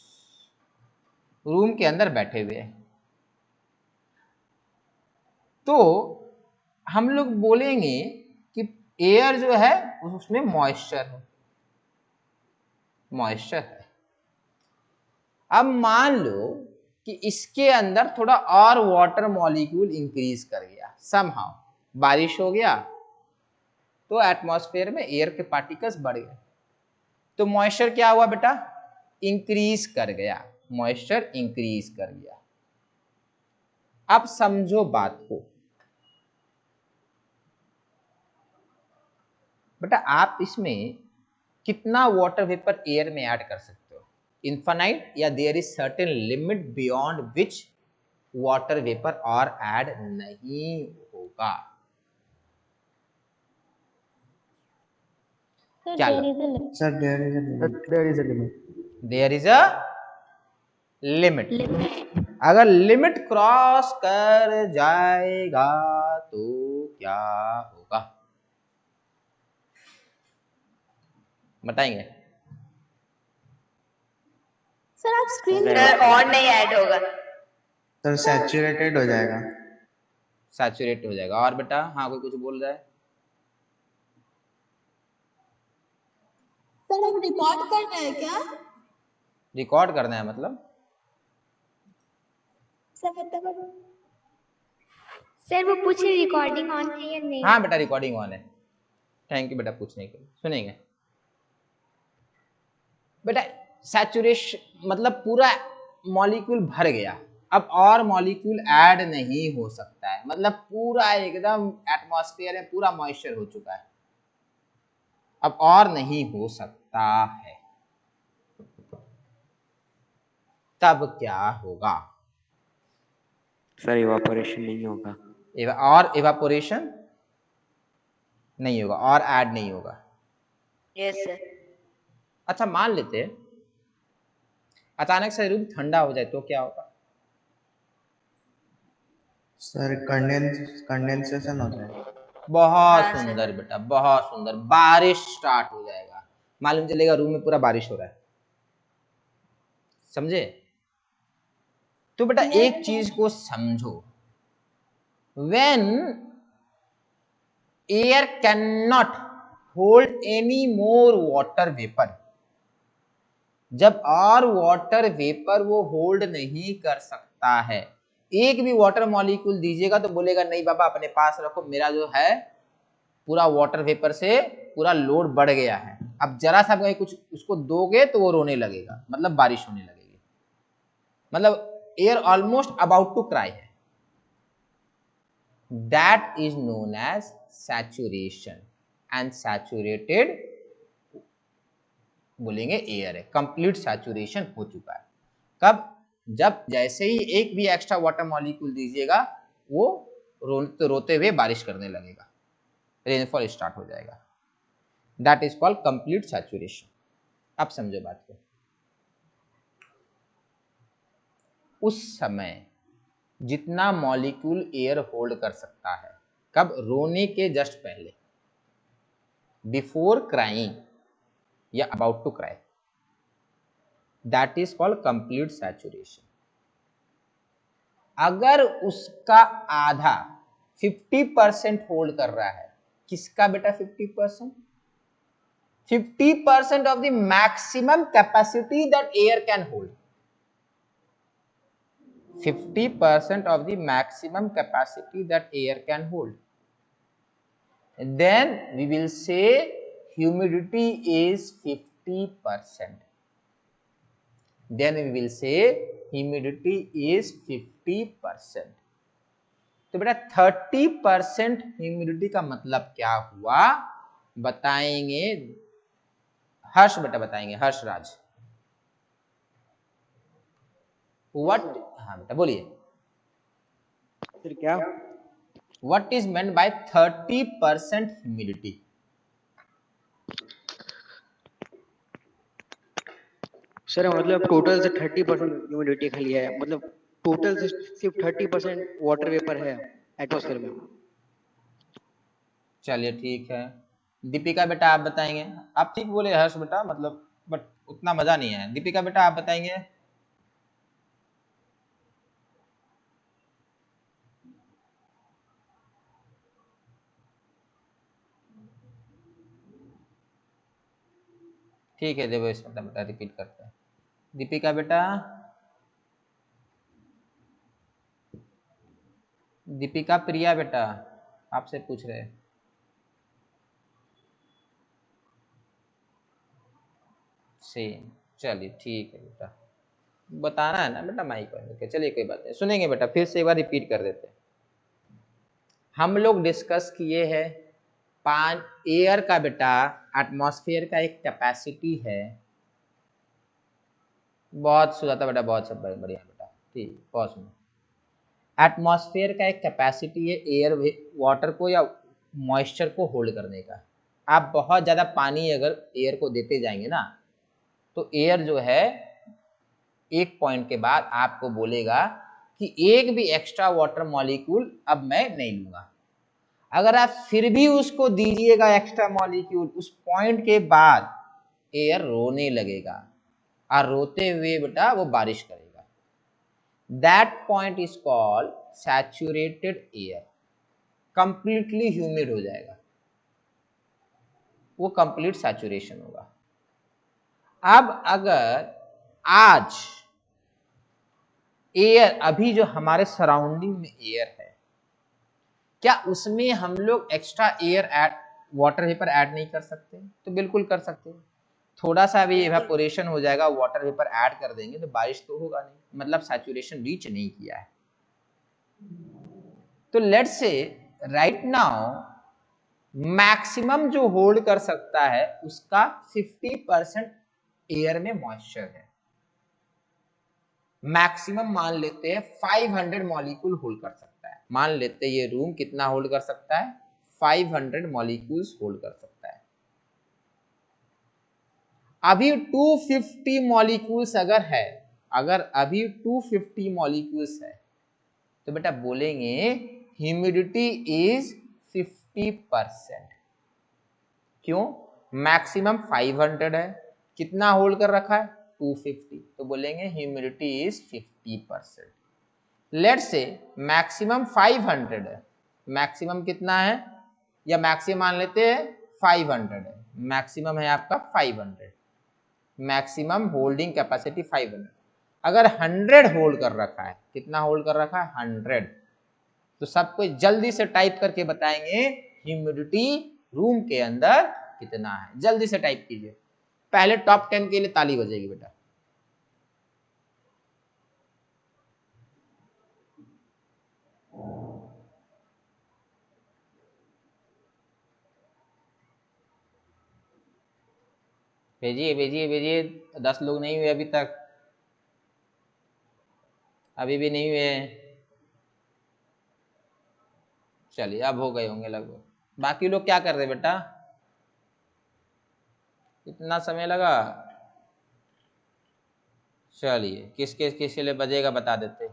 room के अंदर बैठे हुए हैं, तो हम लोग बोलेंगे कि एयर जो है उसमें मॉइस्चर है, मॉइस्चर है। अब मान लो कि इसके अंदर थोड़ा और वाटर मॉलिक्यूल इंक्रीज कर गया, समहाउ बारिश हो गया तो एटमॉस्फेयर में एयर के पार्टिकल्स बढ़ गए, तो मॉइस्चर क्या हुआ बेटा? इंक्रीज कर गया, मॉइस्चर इंक्रीज कर गया। अब समझो बात को बेटा, आप इसमें कितना वाटर वेपर एयर में ऐड कर सकते हो? इनफाइनाइट, या there is certain limit beyond which water vapour और ऐड नहीं होगा? क्या sir there is a limit. There is a limit. अगर लिमिट क्रॉस कर जाएगा तो क्या होगा बताएंगे? सर आप स्क्रीन सर और नहीं ऐड होगा। सर सैचुरेटेड हो जाएगा। सैचुरेट हो जाएगा। और बेटा हाँ कोई कुछ बोल रहा है? सर हम रिकॉर्ड करना है क्या? रिकॉर्ड करना है मतलब? सर वो पूछ रहे रिकॉर्डिंग ऑन है या नहीं? हाँ बेटा रिकॉर्डिंग ऑन है। थैंक यू बेटा पूछने के लिए। सुनेंगे बेटा, सैचुरेशन मतलब पूरा मॉलिक्यूल भर गया, अब और मॉलिक्यूल ऐड नहीं हो सकता है, मतलब पूरा एकदम एटमॉस्फेयर में पूरा मॉइस्चर हो चुका है, अब और नहीं हो सकता है। तब क्या होगा? सर इवापोरेशन नहीं होगा। और इवापोरेशन नहीं होगा और ऐड नहीं होगा। Yes sir. अच्छा मान लेते हैं अचानक से रूम ठंडा हो जाए तो क्या होगा? सर कंडेंसेशन होता है। बहुत हाँ, सुंदर बेटा, बहुत सुंदर। बारिश स्टार्ट हो जाएगा, मालूम चलेगा रूम में पूरा बारिश हो रहा है। समझे? तो बेटा एक चीज को समझो, when air cannot hold any more water vapor, जब और वाटर वेपर वो होल्ड नहीं कर सकता है, एक भी वाटर मॉलिक्यूल दीजिएगा तो बोलेगा नहीं बाबा अपने पास रखो, मेरा जो है पूरा वाटर वेपर से पूरा लोड बढ़ गया है। अब जरा सा कुछ उसको दोगे तो वो रोने लगेगा, मतलब बारिश होने लगेगी, मतलब air almost about to cry है। That is known as saturation, and saturated बोलेंगे एयर है, कंप्लीट सैचुरेशन हो चुका है। कब? जब जैसे ही एक भी एक्स्ट्रा वाटर मॉलिक्यूल दीजिएगा वो रोते हुए बारिश करने लगेगा, रेनफॉल स्टार्ट हो जाएगा। That is called complete saturation. अब समझो बात को। उस समय जितना मॉलिक्यूल एयर होल्ड कर सकता है, कब? रोने के जस्ट पहले, बिफोर क्राइंग या about to cry, that is called complete saturation. अगर उसका आधा 50% होल्ड कर रहा है, किसका बेटा 50%? 50% of the maximum capacity that air can hold, 50% of the maximum capacity that air can hold, then we will say humidity is 50%. Then we will say humidity is 50%. तो बेटा 30% ह्यूमिडिटी का मतलब क्या हुआ बताएंगे हर्ष बेटा, बताएंगे हर्ष राज। What? हाँ बेटा बोलिए फिर क्या? What is meant by 30% humidity? Sir मतलब टोटल से 30% ह्यूमिडिटी खाली है, मतलब टोटल से सिर्फ 30% वाटर वेपर है एटमॉस्फेयर में। चलिए ठीक है। दीपिका बेटा आप बताएंगे। आप ठीक बोले हर्ष बेटा, मतलब बट उतना मजा नहीं है। दीपिका बेटा आप बताएंगे। ठीक है देखो इस बेटा रिपीट करते हैं। दीपिका बेटा, दीपिका प्रिया बेटा आपसे पूछ रहे हैं। सेम, चलिए ठीक है बेटा, बताना है ना बेटा माइक पर। चलिए कोई बात नहीं, सुनेंगे बेटा, फिर से एक बार रिपीट कर देते हैं। हम लोग डिस्कस किए हैं एयर का बेटा, एटमॉस्फेयर का एक कैपेसिटी है। बहुत सुना था बेटा, बहुत सब बढ़िया बेटा, ठीक बहुत सुनो। एटमॉस्फेयर का एक कैपेसिटी है एयर वाटर को या मॉइस्चर को होल्ड करने का। आप बहुत ज़्यादा पानी अगर एयर को देते जाएंगे ना, तो एयर जो है एक पॉइंट के बाद आपको बोलेगा कि एक भी एक्स्ट्रा वाटर मॉलिक्यूल अब मैं नहीं लूंगा। अगर आप फिर भी उसको दीजिएगा एक्स्ट्रा मॉलिक्यूल, उस पॉइंट के बाद एयर रोने लगेगा, और रोते हुए बेटा वो बारिश करेगा। That point is called saturated air. Completely humid हो जाएगा, वो कंप्लीट सैचुरेशन होगा। अब अगर आज एयर, अभी जो हमारे सराउंडिंग में एयर है, क्या उसमें हम लोग extra air add, water vapour add नहीं कर सकते? तो बिल्कुल कर सकते हैं। थोड़ा सा भी इवेपोरेशन हो जाएगा, वाटर वेपर ऐड कर देंगे तो बारिश तो होगा नहीं, मतलब सैचुरेशन रीच नहीं किया है। तो let's say right now maximum जो होल्ड कर सकता है उसका 50% एयर में मॉइस्चर है। मैक्सिमम मान लेते हैं 500 मॉलिक्यूल होल्ड कर सकता है। मान लेते हैं ये रूम कितना होल्ड कर सकता है? 500 मॉलिक्यूल्स होल्ड कर सकता है। अभी 250 मॉलिक्यूल्स अगर है, अगर अभी 250 मॉलिक्यूल्स है, तो बेटा बोलेंगे ह्यूमिडिटी इज 50%। क्यों? मैक्सिमम 500 है, कितना होल्ड कर रखा है? 250, तो बोलेंगे humidity is 50%। Let's say maximum 500 है, मैक्सिमम कितना है, या मैक्सिमम मान लेते हैं 500 है, मैक्सिमम है आपका 500, मैक्सिमम होल्डिंग कैपेसिटी 500। अगर 100 होल्ड कर रखा है, कितना होल्ड कर रखा है 100, तो सबको जल्दी से टाइप करके बताएंगे ह्यूमिडिटी रूम के अंदर कितना है। जल्दी से टाइप कीजिए, पहले टॉप 10 के लिए ताली बजेगी बेटा। भेजिए भेजिए भेजिए, 10 लोग नहीं हुए अभी तक, अभी भी नहीं हुए। चलिए अब हो गए होंगे लगभग। बाकी लोग क्या कर रहे बेटा, कितना समय लगा? चलिए किसके किसके लिए बजेगा बता देते।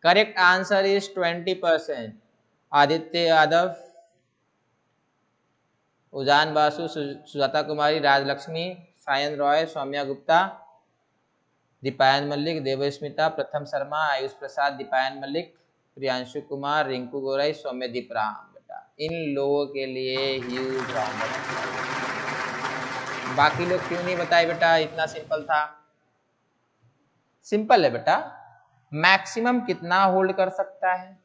Correct answer is 20%। Aditya Yadav, उजान बासु, सुजाता कुमारी, राजलक्ष्मी, सायन रॉय, सौम्या गुप्ता, दीपायन मल्लिक, देवस्मिता, प्रथम शर्मा, आयुष प्रसाद, दीपायन मल्लिक, प्रियांशु कुमार, रिंकू गोराई, सौम्यदीप राम। बेटा इन लोगों के लिए ह्यूज राउंड ऑफ अप्लॉज। बाकी लोग क्यों नहीं बताए बेटा? इतना सिंपल था। सिंपल है बेटा, मैक्सिमम कितना होल्ड कर सकता है?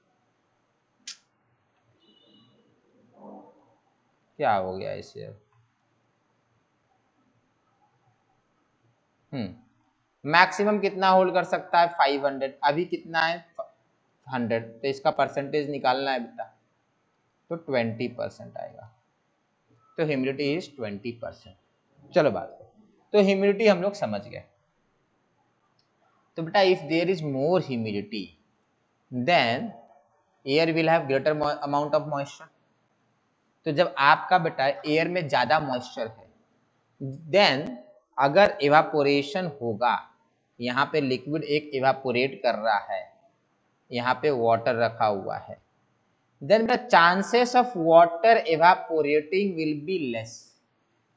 क्या हो गया इसे? मैक्सिमम कितना होल्ड कर सकता है? 500। अभी कितना है? 100। तो इसका परसेंटेज निकालना है बेटा, तो 20% आएगा। तो ह्यूमिडिटी इज 20%। चलो बात, तो ह्यूमिडिटी हम लोग समझ गए। तो बेटा if there is more humidity then air will have greater amount of moisture. तो जब आपका बेटा एयर में ज्यादा मॉइस्चर है, देन अगर इवापोरेशन होगा, यहाँ पे लिक्विड एक इवापोरेट कर रहा है, यहाँ पे वाटर रखा हुआ है, then the chances of water evaporating will be less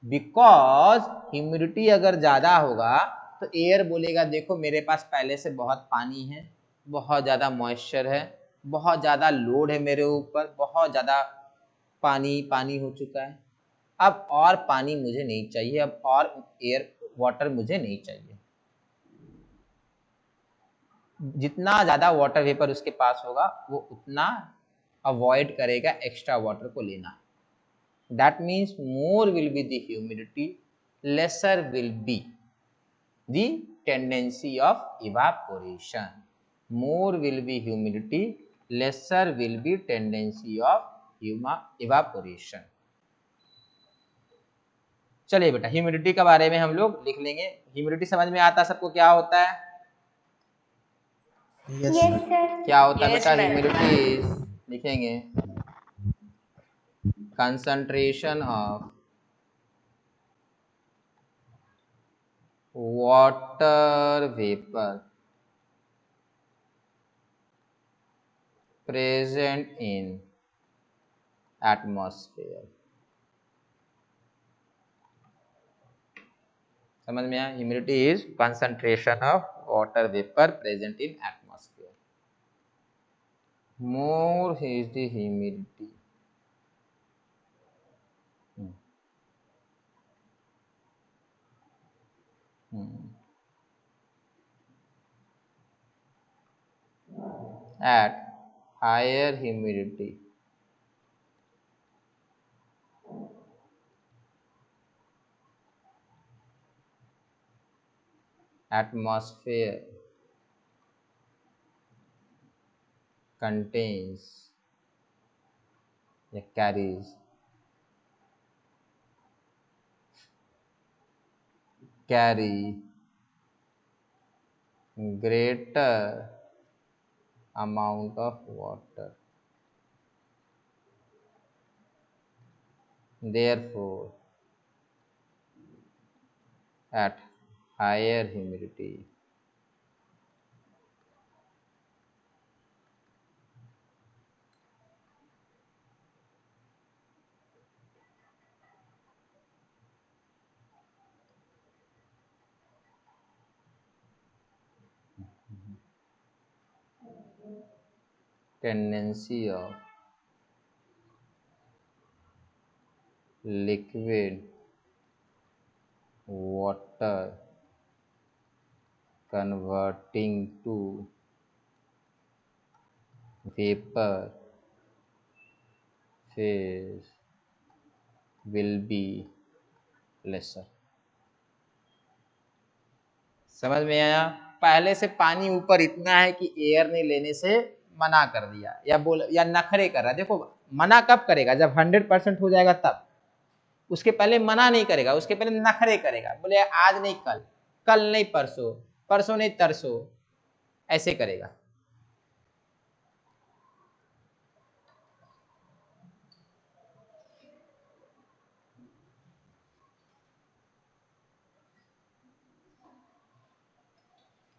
because humidity अगर ज्यादा होगा तो एयर बोलेगा देखो मेरे पास पहले से बहुत पानी है, बहुत ज्यादा मॉइस्चर है, बहुत ज्यादा लोड है मेरे ऊपर, बहुत ज्यादा पानी पानी हो चुका है, अब और पानी मुझे नहीं चाहिए, अब और एयर वाटर मुझे नहीं चाहिए। जितना ज्यादा वाटर वेपर उसके पास होगा वो उतना अवॉइड करेगा एक्स्ट्रा वाटर को लेना। That means more will be the humidity, laser will be the tendency of evaporation. More will be humidity, laser will be tendency of evaporation. चलिए बेटा ह्यूमिडिटी के बारे में हम लोग लिख लेंगे। ह्यूमिडिटी समझ में आता सबको क्या होता है? Yes, Yes, sir. sir. क्या होता है Yes, बेटा? ma'am. ह्यूमिडिटी लिखेंगे concentration of water vapor present in atmosphere। समझ में आया? Humidity is concentration of water vapor present in atmosphere। more is the humidity, at higher humidity atmosphere contains या carry greater amount of water, therefore at higher humidity tendency of liquid water converting to vapor phase will be lesser। समझ में आया? पहले से पानी ऊपर इतना है कि एयर ने लेने से मना कर दिया, या बोल या नखरे कर रहा है। देखो मना कब करेगा? जब 100% हो जाएगा तब। उसके पहले मना नहीं करेगा, उसके पहले नखरे करेगा, बोले आज नहीं कल, कल नहीं परसों, परसों नहीं तरसों, ऐसे करेगा।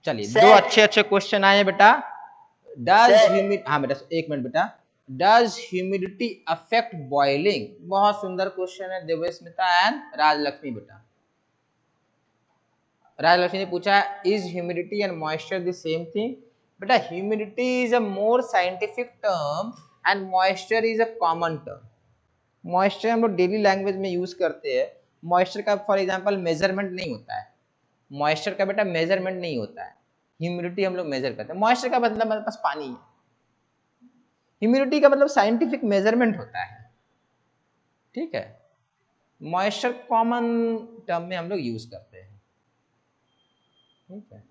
चलिए दो अच्छे अच्छे क्वेश्चन आए बेटा। डज ह्यूमिड हाँ बेटा एक मिनट बेटा। Does humidity affect boiling? बहुत सुंदर क्वेश्चन है देवस्मिता एंड राजलक्ष्मी बेटा। राजलक्ष्मी ने पूछा is humidity and moisture the same thing? बेटा humidity is a more scientific term and moisture is a common term. Moisture हम लोग डेली लैंग्वेज में यूज करते हैं। मॉइस्चर का फॉर एग्जांपल मेजरमेंट नहीं होता है। मॉइस्चर का बेटा मेजरमेंट नहीं होता है। ह्यूमिडिटी हम लोग मेजर करते हैं। मॉइस्चर का मतलब हमारे पास पानी है। ह्यूमिडिटी का मतलब साइंटिफिक मेजरमेंट होता है, ठीक है। मॉइस्चर कॉमन टर्म में हम लोग यूज करते हैं, ठीक है।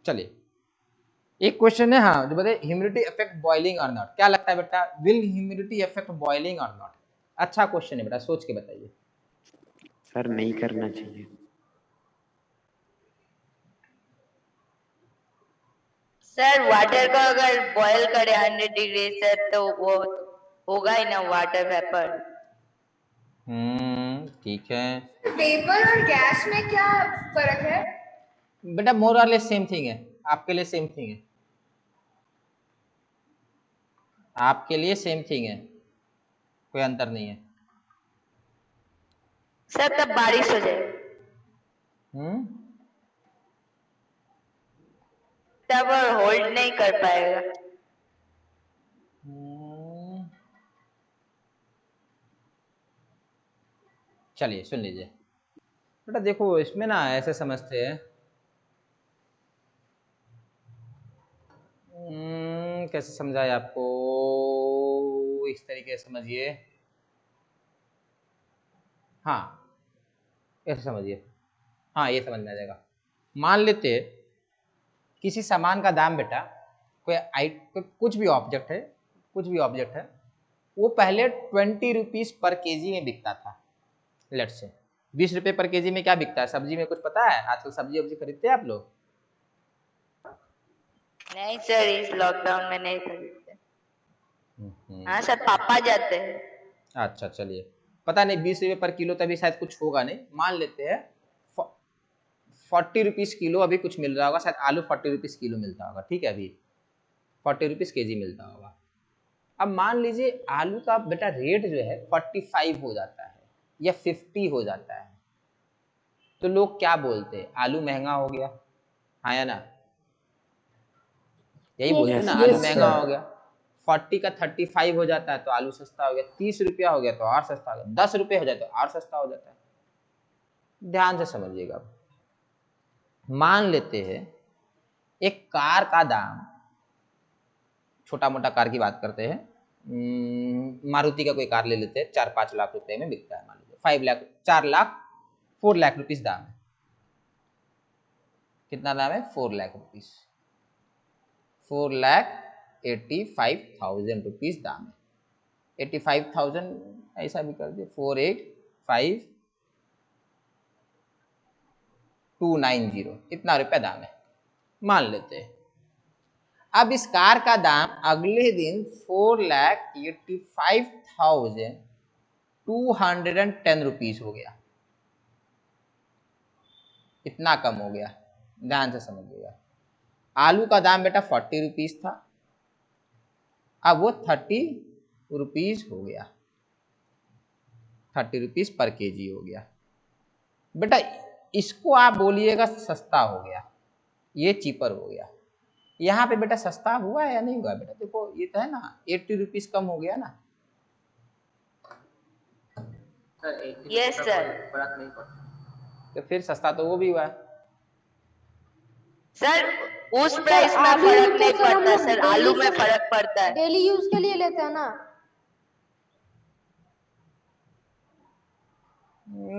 चलिए एक क्वेश्चन है हाँ जो बताए ह्यूमिडिटी अफेक्ट बॉइलिंग और नॉट। क्या लगता है बेटा, विल ह्यूमिडिटी अफेक्ट बॉइलिंग और नॉट? अच्छा क्वेश्चन है बेटा, सोच के बताइए। सर नहीं करना चाहिए। सर वाटर को अगर बॉयल करे 100 डिग्री से तो वो होगा ही ना वाटर वेपर। ठीक है। वेपर और गैस में क्या फर्क है? बेटा मोर और लेस सेम थिंग है, आपके लिए सेम थिंग है, आपके लिए सेम थिंग है, कोई अंतर नहीं है। सर तब बारिश हो जाए तब होल्ड नहीं कर पाएगा। चलिए सुन लीजिए बेटा, देखो इसमें ना ऐसे समझते हैं, कैसे समझाए आपको, इस तरीके से समझिए। हाँ ऐसे समझिए, हाँ ये समझ में आ जाएगा। मान लेते किसी सामान का दाम बेटा, कोई कुछ भी ऑब्जेक्ट है, कुछ भी ऑब्जेक्ट है, वो पहले 20 रुपीज पर केजी में बिकता था। लेट से 20 रुपए पर केजी में क्या बिकता है? सब्जी में कुछ पता है? आजकल सब्जी वब्जी खरीदते हैं आप लोग? नहीं सर इस लॉकडाउन में नहीं खरीदते। हाँ सर पापा जाते हैं। अच्छा चलिए, पता नहीं 20 रुपए पर किलो तभी शायद कुछ होगा नहीं। मान लेते हैं 40 रुपीज किलो अभी कुछ मिल रहा होगा, शायद आलू 40 रुपीज किलो मिलता होगा, ठीक है, अभी 40 रुपीज केजी मिलता होगा। अब मान लीजिए आलू का बेटा रेट जो है 45 हो जाता है या 50 हो जाता है, तो लोग क्या बोलते हैं? आलू महंगा हो गया, हाँ या ना? यही बोलते हैं ना, आलू महंगा हो गया। 40 का 35 हो जाता है तो आलू सस्ता हो गया, 30 रुपया हो गया तो और सस्ता हो गया, 10 रुपये हो जाए तो और सस्ता हो जाता है। ध्यान से समझिएगा। मान लेते हैं एक कार का दाम, छोटा मोटा कार की बात करते हैं, मारुति का कोई कार ले लेते हैं, 4-5 लाख रुपए में बिकता है। मान लीजिए 4 लाख रुपीस दाम है। कितना दाम है? 4 लाख रुपीस, 4,85,000 रुपीज दाम है। 85,000 ऐसा भी कर दिए, 485,290 इतना रुपया दाम है, मान लेते हैं। अब इस कार का दाम अगले दिन 4,85,210 रुपीज हो गया। इतना कम हो गया, ध्यान से समझिएगा। आलू का दाम बेटा 40 रुपीज था, अब वो 30 रुपीज हो गया, 30 रुपीज पर केजी हो गया। बेटा इसको आप बोलिएगा सस्ता हो गया, ये चीपर हो गया। यहाँ पे बेटा सस्ता हुआ है या नहीं हुआ? बेटा देखो ये तो है ना, 80 रुपीज कम हो गया ना, सर 80 Yes, का sir. कोई फर्क नहीं पड़ता। तो फिर सस्ता तो वो भी हुआ है। सर उस प्राइस में आलू फर्क तो नहीं सर हम पड़ता लोग सर, आलू में फर्क पड़ता है। डेली यूज के लिए लेते हैं ना।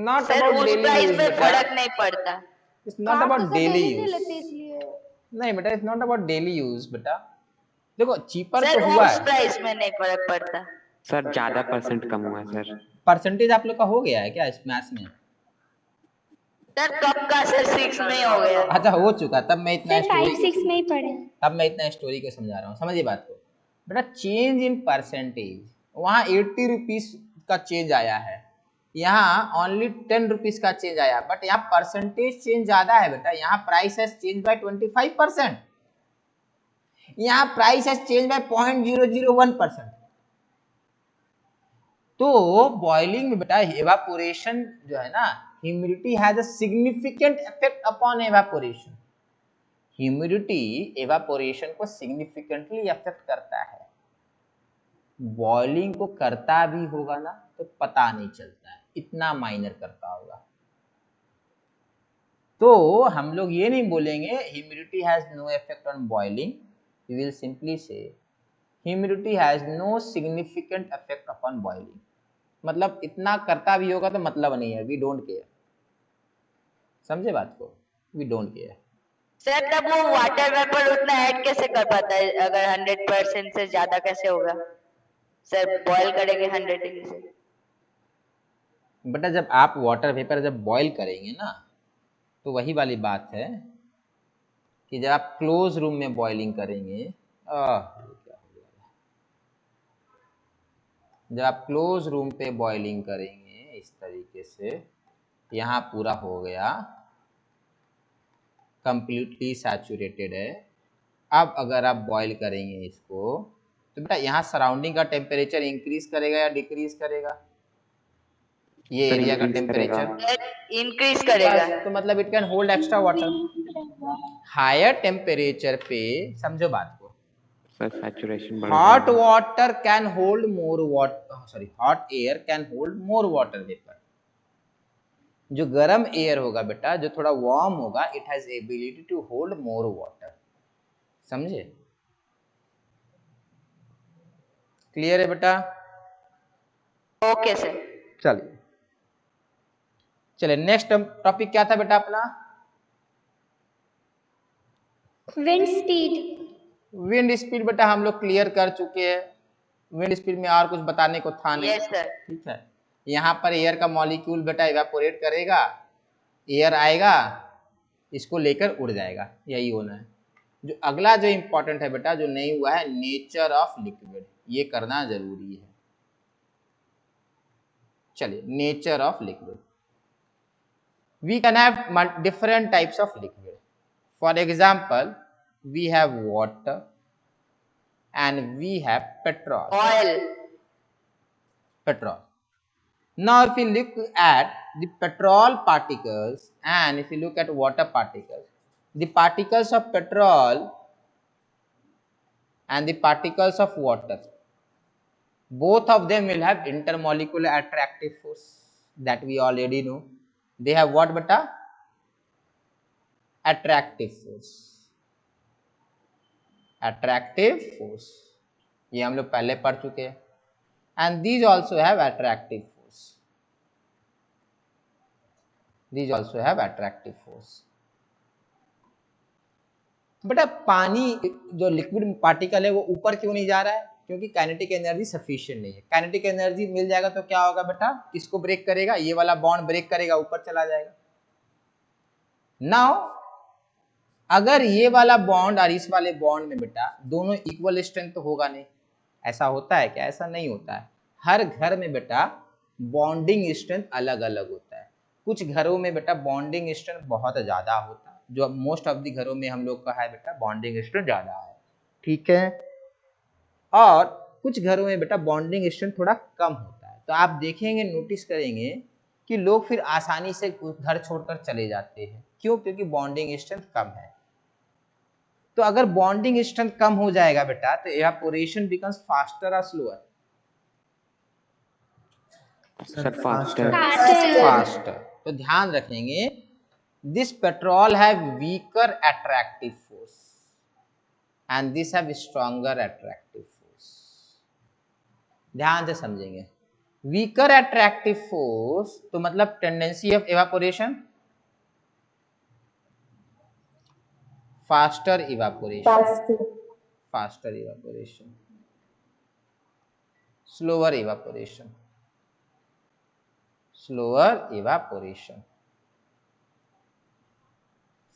नॉट सर अबाउट उस डेली प्राइस यूज में बेटा, फर्क नहीं पड़ता। इट्स नॉट कार अबाउट तो सर डेली डेली नहीं यूज। लेते इसलिए। नहीं बेटा, it's not about daily use बेटा। देखो चीपर सर तो हुआ उस है, प्राइस में नहीं फर्क पड़ता। सर ज्यादा परसेंट कम हुआ है सर। परसेंटेज आप लोग का हो गया है क्या इस मैथ्स में? सर कब का सर 6 में ही हो गया। अच्छा हो चुका, तब मैं इतना सर स्टोरी 5-6 में ही पढ़े। तब मैं इतना स्टोरी को समझा रहा हूँ, समझिए बात को बेटा। चेंज इन परसेंटेज, वहाँ 80 रुपीज का चेंज आया है, यहाँ ओनली 10 रुपीज का चेंज आया, बट यहाँ परसेंटेज चेंज ज्यादा है बेटा। यहाँ प्राइस हैज चेंज बाय 25%, यहाँ प्राइस हैज चेंज बाय 0.001%। तो बॉइलिंग में बेटा एवापोरेशन जो है ना, humidity has a significant effect upon evaporation. Humidity evaporation को सिग्निफिकेंटली अफेक्ट करता है। बॉइलिंग को करता भी होगा ना तो पता नहीं चलता है, इतना माइनर करता होगा। तो हम लोग ये नहीं बोलेंगे humidity has no effect on boiling, we will simply say humidity has no significant effect upon boiling. मतलब इतना करता भी होगा तो मतलब नहीं है, वी डोंट केयर। समझे बात को, वी डोंट केयर। सर तब वो वाटर वेपर उतना ऐड कैसे कर पाता है अगर 100% से ज्यादा कैसे होगा सर? बॉयल करेंगे 100 डिग्री से। बेटा जब आप वाटर वेपर जब बॉईल करेंगे ना, तो वही वाली बात है कि जब आप क्लोज रूम में बॉइलिंग करेंगे, जब आप क्लोज रूम पे बॉइलिंग करेंगे इस तरीके से, यहाँ पूरा हो गया, कंप्लीटली सैचुरेटेड है। अब अगर आप बॉईल करेंगे इसको तो बेटा यहाँ सराउंडिंग का टेम्परेचर इंक्रीज करेगा या डिक्रीज करेगा? ये एरिया का टेम्परेचर इंक्रीज करेगा। तो मतलब it can hold extra water. Higher temperature पे समझो बात को, sir saturation hot water can hold more water, sorry hot air can hold more water vapour. जो गर्म एयर होगा बेटा, जो थोड़ा वार्म होगा, it has ability to hold more water. समझे? क्लियर है बेटा? Okay sir. चलिए चलिए, नेक्स्ट टॉपिक क्या था बेटा अपना? Wind speed. विंड स्पीड बेटा हम लोग क्लियर कर चुके हैं। विंड स्पीड में और कुछ बताने को था नहीं। Yes sir. ठीक है, यहाँ पर एयर का मॉलिक्यूल बेटा इवेपोरेट करेगा, एयर आएगा, इसको लेकर उड़ जाएगा, यही होना है। जो अगला जो इंपॉर्टेंट है बेटा, जो नहीं हुआ है, नेचर ऑफ लिक्विड, ये करना जरूरी है। चलिए, nature of liquid, we can have different types of liquid. For example, we have water and we have petrol. Oil. Petrol. Now, if you look at the petrol particles and if you look at water particles, the particles of petrol and the particles of water, both of them will have intermolecular attractive force, that we already know. They have what beta? Attractive force. Attractive force, ये हम लोग पहले पढ़ चुके हैं। And these also have attractive force. These also have attractive force. बेटा पानी जो लिक्विड पार्टिकल है वो ऊपर क्यों नहीं जा रहा है? क्योंकि काइनेटिक एनर्जी सफिशिएंट नहीं है। काइनेटिक एनर्जी मिल जाएगा तो क्या होगा बेटा? किसको ब्रेक करेगा? ये वाला बॉन्ड ब्रेक करेगा, ऊपर चला जाएगा। नाउ अगर ये वाला बॉन्ड और इस वाले बॉन्ड में बेटा दोनों इक्वल स्ट्रेंथ तो होगा नहीं। ऐसा होता है क्या? ऐसा नहीं होता है। हर घर में बेटा बॉन्डिंग स्ट्रेंथ अलग अलग होता है। कुछ घरों में बेटा बॉन्डिंग स्ट्रेंथ बहुत ज्यादा होता है, जो मोस्ट ऑफ द घरों में हम लोग का है बेटा बॉन्डिंग स्ट्रेंथ ज्यादा है। ठीक है, और कुछ घरों में बेटा बॉन्डिंग स्ट्रेंथ थोड़ा कम होता है। तो आप देखेंगे, नोटिस करेंगे कि लोग फिर आसानी से घर छोड़कर चले जाते हैं। क्यों? क्योंकि बॉन्डिंग स्ट्रेंथ कम है। तो अगर बॉन्डिंग स्ट्रेंथ कम हो जाएगा बेटा तो इवेपोरेशन बिकम्स फास्टर और स्लोअर। Sir faster faster. तो ध्यान रखेंगे, this petrol have weaker attractive force and this have stronger attractive force. ध्यान से समझेंगे, वीकर अट्रैक्टिव फोर्स तो मतलब tendency of evaporation, faster evaporation, faster evaporation, slower evaporation, slower evaporation.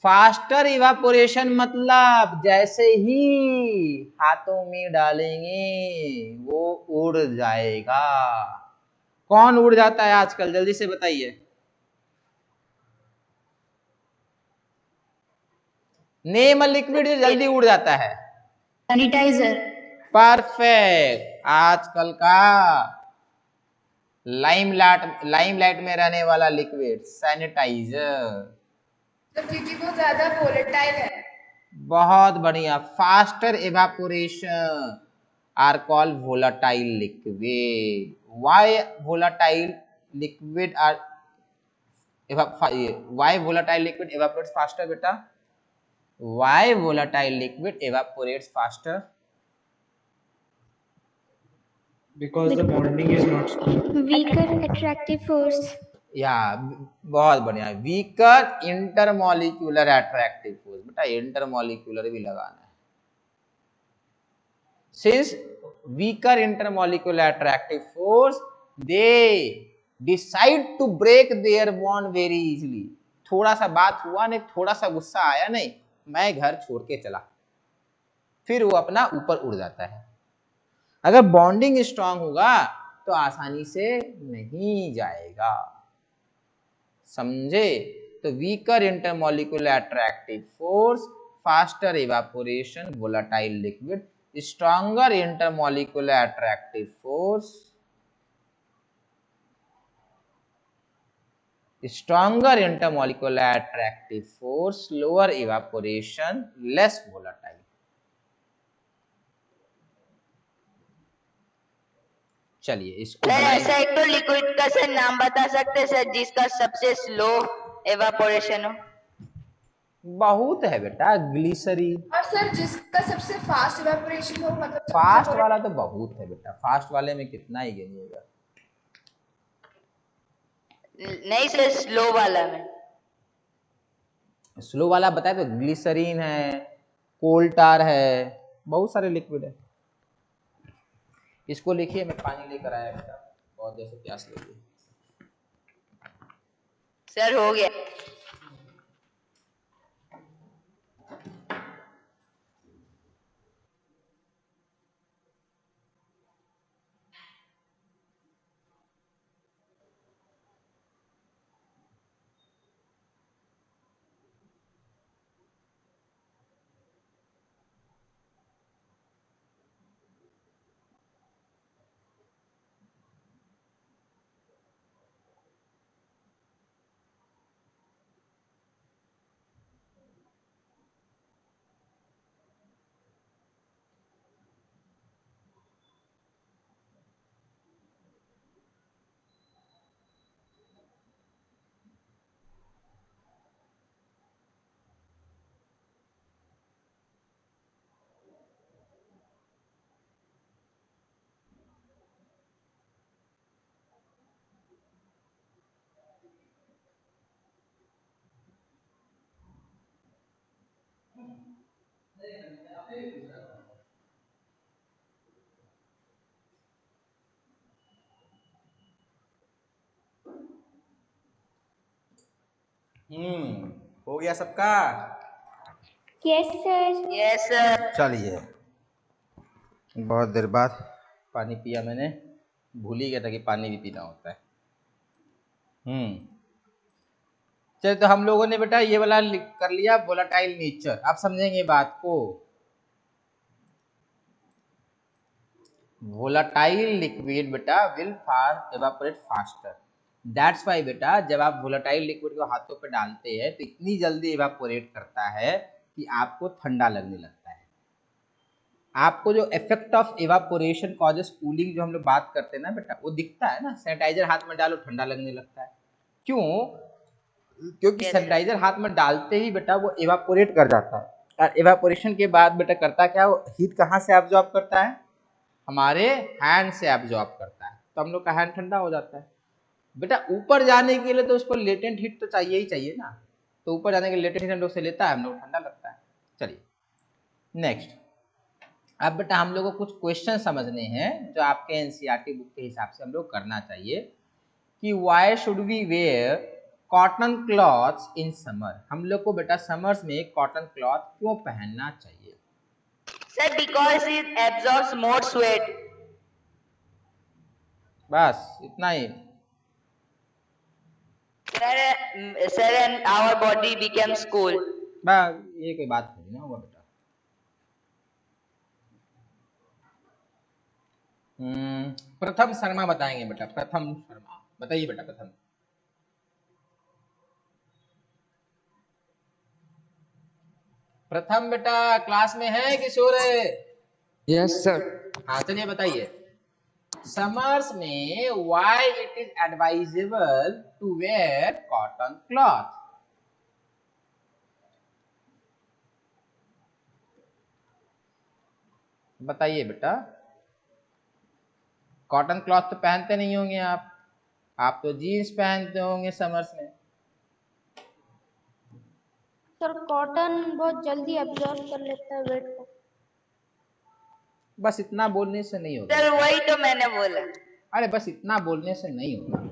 Faster evaporation मतलब जैसे ही हाथों में डालेंगे वो उड़ जाएगा। कौन उड़ जाता है आजकल, जल्दी से बताइए। नेम लिक्विड जो जल्दी उड़ जाता है, सैनिटाइजर। परफेक्ट। आजकल का लाइमलाइट में रहने वाला लिक्विड सैनिटाइजर, क्योंकि वो ज्यादा वोलेटाइल है। बहुत बढ़िया। Faster evaporation are called volatile liquid. Why volatile liquid are why volatile liquid evaporates faster बेटा? Why volatile liquid evaporates faster? Because the bonding is not strong. Weaker attractive force. या बहुत बढ़िया, वीकर इंटरमॉलिक्यूलर अट्रैक्टिव फोर्स। बेटा intermolecular भी लगाना है। Since weaker intermolecular attractive force they decide to break their bond very easily. थोड़ा सा बात हुआ नहीं, थोड़ा सा गुस्सा आया नहीं, मैं घर छोड़ के चला, फिर वो अपना ऊपर उड़ जाता है। अगर बॉन्डिंग स्ट्रांग होगा तो आसानी से नहीं जाएगा, समझे? तो weaker intermolecular attractive force, faster evaporation, volatile liquid, stronger intermolecular attractive force, stronger intermolecular attractive force, lower evaporation, less volatile. चलिए इसको सर ऐसा एक तो लिक्विड का सर नाम बता सकते हैं सर जिसका सबसे स्लो एवापोरेशन हो? बहुत है बेटा, ग्लिसरीन। और सर जिसका सबसे फास्ट इवेपोरेशन हो, मतलब फास्ट वाला तो बहुत है बेटा, फास्ट वाले में कितना ही गिनिएगा। नहीं सर, स्लो वाला में। स्लो वाला बताए तो ग्लिसरीन है, कोल्टार है, बहुत सारे लिक्विड है। इसको लिखिए, मैं पानी लेकर आया बेटा, बहुत जैसे प्यास लगी। सर हो गया। हो गया सबका? Yes sir. Yes sir. चलिए, बहुत देर बाद पानी पिया मैंने, भूल ही गया था कि पानी भी पीना होता है। चलिए, तो हम लोगों ने बेटा ये वाला कर लिया, वोलाटाइल नेचर। आप समझेंगे बात को। वोलाटाइल लिक्विड बेटा will evaporate faster. That's why बेटा जब आप वोलाटाइल लिक्विड को हाथों पे डालते हैं तो इतनी जल्दी एवापोरेट करता है कि आपको ठंडा लगने लगता है। आपको जो effect of evaporation causes cooling जो हम लोग बात करते हैं ना बेटा, वो दिखता है ना। सैनिटाइजर हाथ में डालो ठंडा लगने लगता है, क्यों? क्योंकि सैनिटाइजर हाथ में डालते ही बेटा वो इवापोरेट कर जाता है, और इवापोरेशन के बाद बेटा करता क्या, वो हीट कहाँ से एब्जॉर्ब करता है? हमारे हैंड से एब्जॉर्ब करता है, तो हम लोग का हैंड ठंडा हो जाता है। बेटा ऊपर जाने के लिए तो उसको लेटेंट हीट तो चाहिए ही चाहिए ना, तो ऊपर जाने के लिए लेटेंट हीट हम लोग से लेता है, हम लोग ठंडा लगता है। चलिए नेक्स्ट, अब बेटा हम लोग को कुछ क्वेश्चन समझने हैं जो आपके एनसीईआरटी बुक के हिसाब से हम लोग करना चाहिए कि why should we wear cotton clothes in summer. हम लोग को बेटा समर्स में कॉटन क्लॉथ क्यों पहनना चाहिए? Sir because it absorbs more sweat. बस इतना ही। Sir and our body becomes cool. बस ये कोई बात नहीं ना हुआ बेटा। प्रथम शर्मा बताएंगे बेटा, प्रथम शर्मा बताइए बेटा। प्रथम बेटा क्लास में है कि सो रहे? Yes sir. हाँ चलिए बताइए, समर्स में why it is advisable to wear cotton cloth. बताइए बेटा। कॉटन क्लॉथ तो पहनते नहीं होंगे आप तो जीन्स पहनते होंगे समर्स में। सर कॉटन बहुत जल्दी एब्जॉर्ब कर लेता है वेट को। बस इतना बोलने से नहीं होगा। सर वही तो मैंने बोला। अरे बस इतना बोलने से नहीं होगा।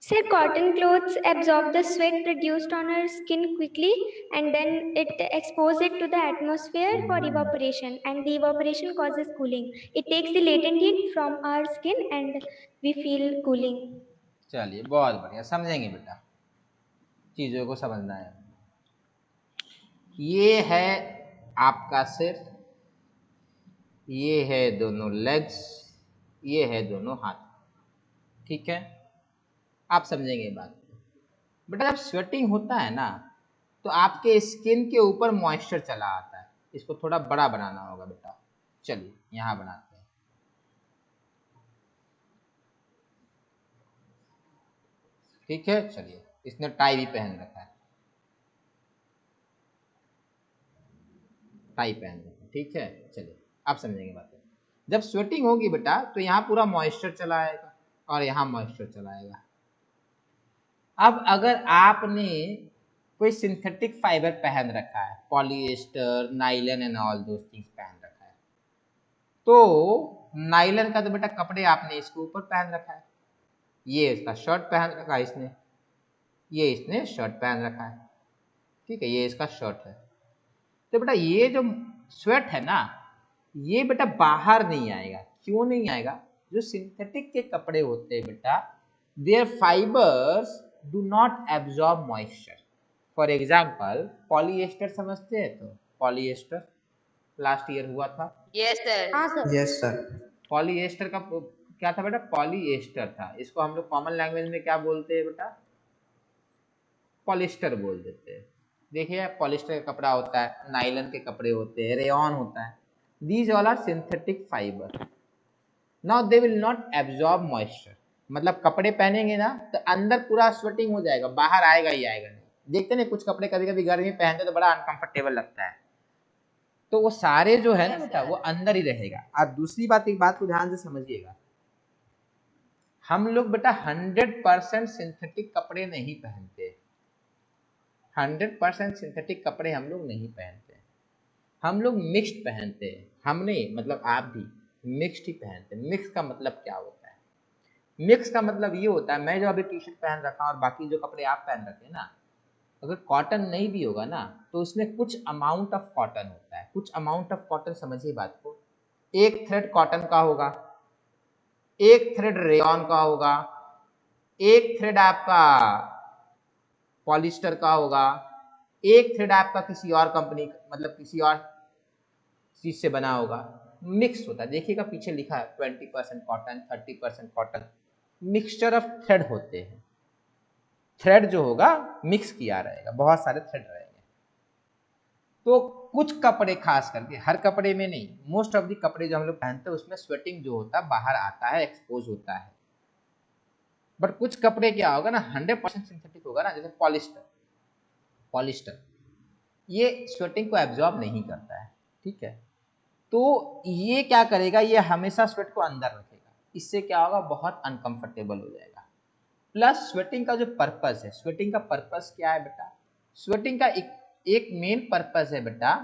Sir, cotton clothes absorb the sweat produced on our skin quickly and then it exposes it to the atmosphere for evaporation, and the evaporation causes cooling. It takes the latent heat from our skin and we feel cooling. चलिए बहुत बढ़िया, समझेंगे बेटा, चीजों को समझना है। ये है आपका सिर, ये है दोनों लेग्स, ये है दोनों हाथ, ठीक है? आप समझेंगे बात। बेटा जब स्वेटिंग होता है ना तो आपके स्किन के ऊपर मॉइस्चर चला आता है। इसको थोड़ा बड़ा बनाना होगा बेटा, चलिए यहां बनाते हैं। ठीक है, चलिए इसने टाई भी पहन रखा है, टाई पहन रखा है, ठीक है? चलिए आप समझेंगे बात। जब स्वेटिंग होगी बेटा तो यहाँ पूरा मॉइस्चर चला आएगा और यहाँ मॉइस्चर चला आएगा। अब अगर आपने कोई सिंथेटिक फाइबर पहन रखा है, polyester, nylon and all those things पहन रखा है, तो नाइलन का तो बेटा कपड़े आपने इसके ऊपर पहन रखा है, ये इसका शर्ट पहन रखा है इसने, ये इसने शर्ट पहन रखा है, ठीक है? ये इसका शर्ट है। तो बेटा ये जो स्वेट है ना, ये बेटा बाहर नहीं आएगा। क्यों नहीं आएगा? जो सिंथेटिक के कपड़े होते हैं बेटा, their fibres do not absorb moisture. For example polyester समझते हैं? तो पॉलिएस्टर लास्ट ईयर हुआ था। Yes sir. हाँ सर। Yes sir. पॉलिएस्टर का क्या था बेटा? पॉलिएस्टर था। इसको हम लोग कॉमन लैंग्वेज में क्या बोलते हैं बेटा? पॉलिएस्टर बोल देते हैं। देखिए पॉलिएस्टर का कपड़ा होता है, नाइलन के कपड़े होते हैं, रेयॉन होता है, these all are synthetic fibre. Now they will not absorb moisture. मतलब कपड़े पहनेंगे ना तो अंदर पूरा स्वेटिंग हो जाएगा, बाहर आएगा ही आएगा नहीं। देखते नहीं कुछ कपड़े कभी कभी गर्मी पहनते तो बड़ा अनकंफर्टेबल लगता है, तो वो सारे जो है ना बेटा वो अंदर ही रहेगा। और दूसरी बात, एक बात को ध्यान से समझिएगा, हम लोग बेटा 100% सिंथेटिक कपड़े नहीं पहनते। 100% सिंथेटिक कपड़े हम लोग नहीं पहनते, हम लोग मिक्स्ड पहनते हैं। हमने मतलब आप भी मिक्स्ड ही पहनते हैं। मिक्स का मतलब क्या होता है? मिक्स का मतलब ये होता है, मैं जो अभी टी शर्ट पहन रखा हूँ और बाकी जो कपड़े आप पहन रखे हैं ना, अगर कॉटन नहीं भी होगा ना तो उसमें कुछ अमाउंट ऑफ कॉटन होता है। कुछ अमाउंट ऑफ कॉटन, समझिए बात को, एक थ्रेड कॉटन का होगा, एक थ्रेड रेयॉन का होगा, एक थ्रेड आपका पॉलिस्टर का होगा, एक थ्रेड आपका किसी और कंपनी मतलब किसी और चीज से बना होगा। मिक्स होता है, देखिएगा पीछे लिखा है 20% cotton, 30% cotton, mixture of thread होते हैं। थ्रेड जो होगा मिक्स किया रहेगा, बहुत सारे थ्रेड रहेंगे। तो कुछ कपड़े, खास करके हर कपड़े में नहीं, मोस्ट ऑफ द कपड़े जो हम लोग पहनते हैं उसमें स्वेटिंग जो होता है बाहर आता है, एक्सपोज होता है। बट कुछ कपड़े क्या होगा ना, 100% सिंथेटिक होगा ना, जैसे पॉलिस्टर ये स्वेटिंग को एब्जॉर्ब नहीं करता है, ठीक है। तो ये क्या करेगा, ये हमेशा स्वेट को अंदर रखेगा, इससे क्या होगा, बहुत अनकंफर्टेबल हो जाएगा। प्लस स्वेटिंग का जो पर्पस है, स्वेटिंग का पर्पस क्या है बेटा, स्वेटिंग का एक मेन पर्पस है बेटा,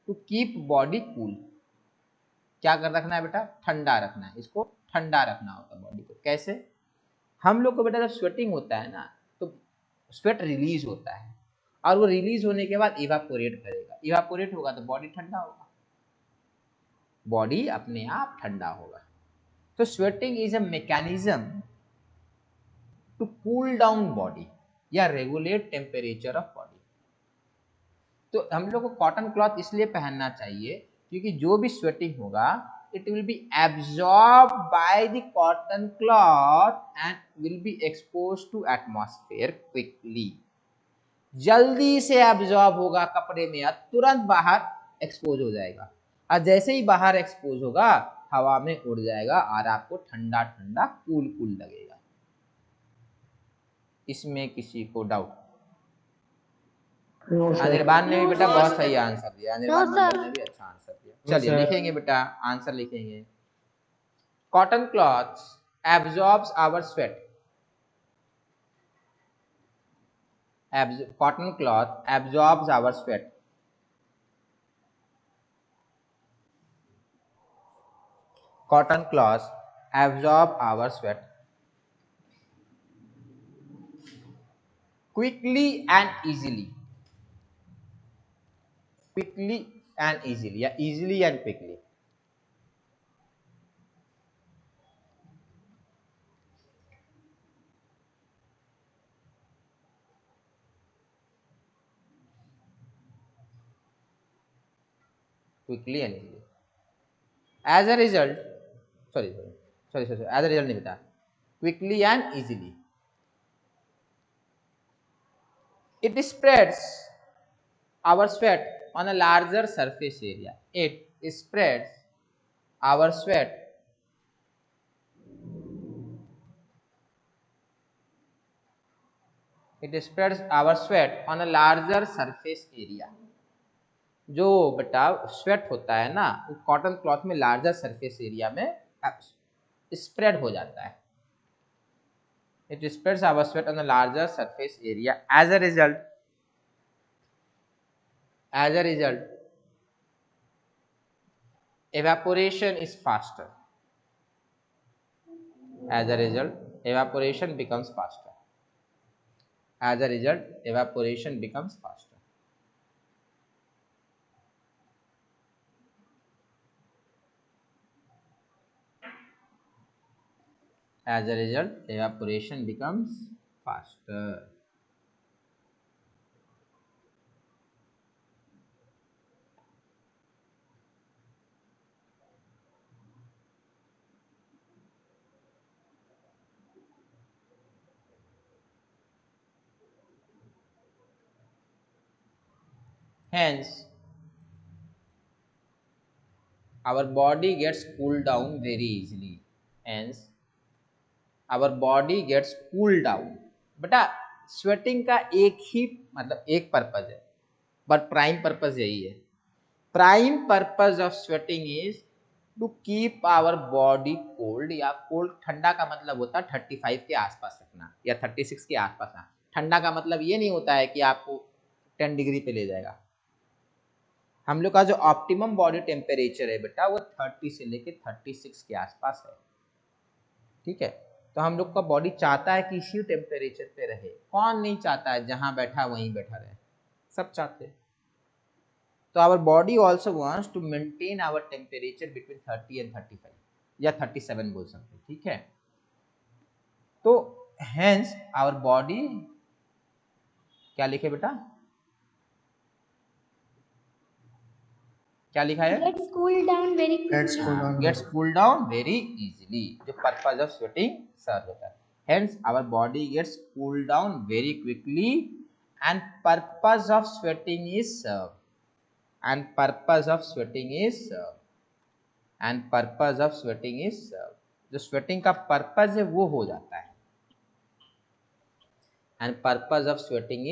टू कीप बॉडी कूल। क्या कर रखना है बेटा, ठंडा रखना है, इसको ठंडा रखना होता है बॉडी को। कैसे, हम लोग को बेटा जब स्वेटिंग होता है ना तो स्वेट रिलीज होता है, और वो रिलीज होने के बाद इवापोरेट करेगा, इवापोरेट होगा तो बॉडी ठंडा होगा, बॉडी अपने आप ठंडा होगा। तो sweating is a mechanism to cool down body या रेगुलेट टेम्परेचर ऑफ बॉडी। तो हम लोग को कॉटन क्लॉथ इसलिए पहनना चाहिए क्योंकि जो भी स्वेटिंग होगा it will be absorbed by the cotton cloth and will be exposed to atmosphere quickly। जल्दी से एब्जॉर्ब होगा कपड़े में, या तुरंत बाहर एक्सपोज हो जाएगा, और जैसे ही बाहर एक्सपोज होगा हवा में उड़ जाएगा और आपको ठंडा ठंडा कूल कूल लगेगा। इसमें किसी को डाउट? अनिर्बान ने भी बेटा बहुत सही आंसर दिया, अनिर्बान मंडल ने भी अच्छा आंसर दिया। चलिए लिखेंगे बेटा, आंसर लिखेंगे। Cotton cloth absorbs our sweat, cotton cloth absorbs our sweat, cotton cloth absorb our sweat quickly and easily, quickly and easily, या easily and quickly। quickly and easily। as a result, sorry, as a result नहीं बता, quickly and easily it spreads our sweat on a larger surface area, it spreads our sweat on a larger surface area। जो बेटा sweat होता है ना वो cotton cloth में larger surface area में स्प्रेड हो जाता है, it spreads our sweat on a larger surface area. As a result evaporation is faster, as a result evaporation becomes faster, as a result evaporation becomes faster। as a result evaporation becomes faster। hence our body gets cooled down very easily, hence our body gets cooled down। बेटा sweating का एक ही मतलब एक purpose है, but prime purpose यही है। Prime purpose of sweating is to keep our body cold, या cold ठंडा का मतलब होता है 35 के आसपास रखना या 36 के आसपास रखना। ठंडा का मतलब ये नहीं होता है कि आपको 10 डिग्री पे ले जाएगा। हम लोग का जो ऑप्टिमम बॉडी टेम्परेचर है बेटा वो 30 से लेके 36 के आसपास है, ठीक है। तो हम लोग का बॉडी चाहता है कि इसी टेम्परेचर पे रहे, कौन नहीं चाहता है जहां बैठा वहीं बैठा रहे, सब चाहते हैं। तो our body also wants to maintain our temperature between 30 and 35 या 37 बोल सकते हैं, ठीक है। तो हेंस आवर बॉडी क्या लिखे बेटा, क्या लिखा है, Gets cooled down very Gets quickly. cooled down gets cooled down very easily, जो पर्पज ऑफ स्वेटिंग सर्व होता है। Hence our body gets cooled down very quickly and purpose of sweating is served। and purpose of sweating is जो sweating का purpose है वो हो जाता है। and purpose of sweating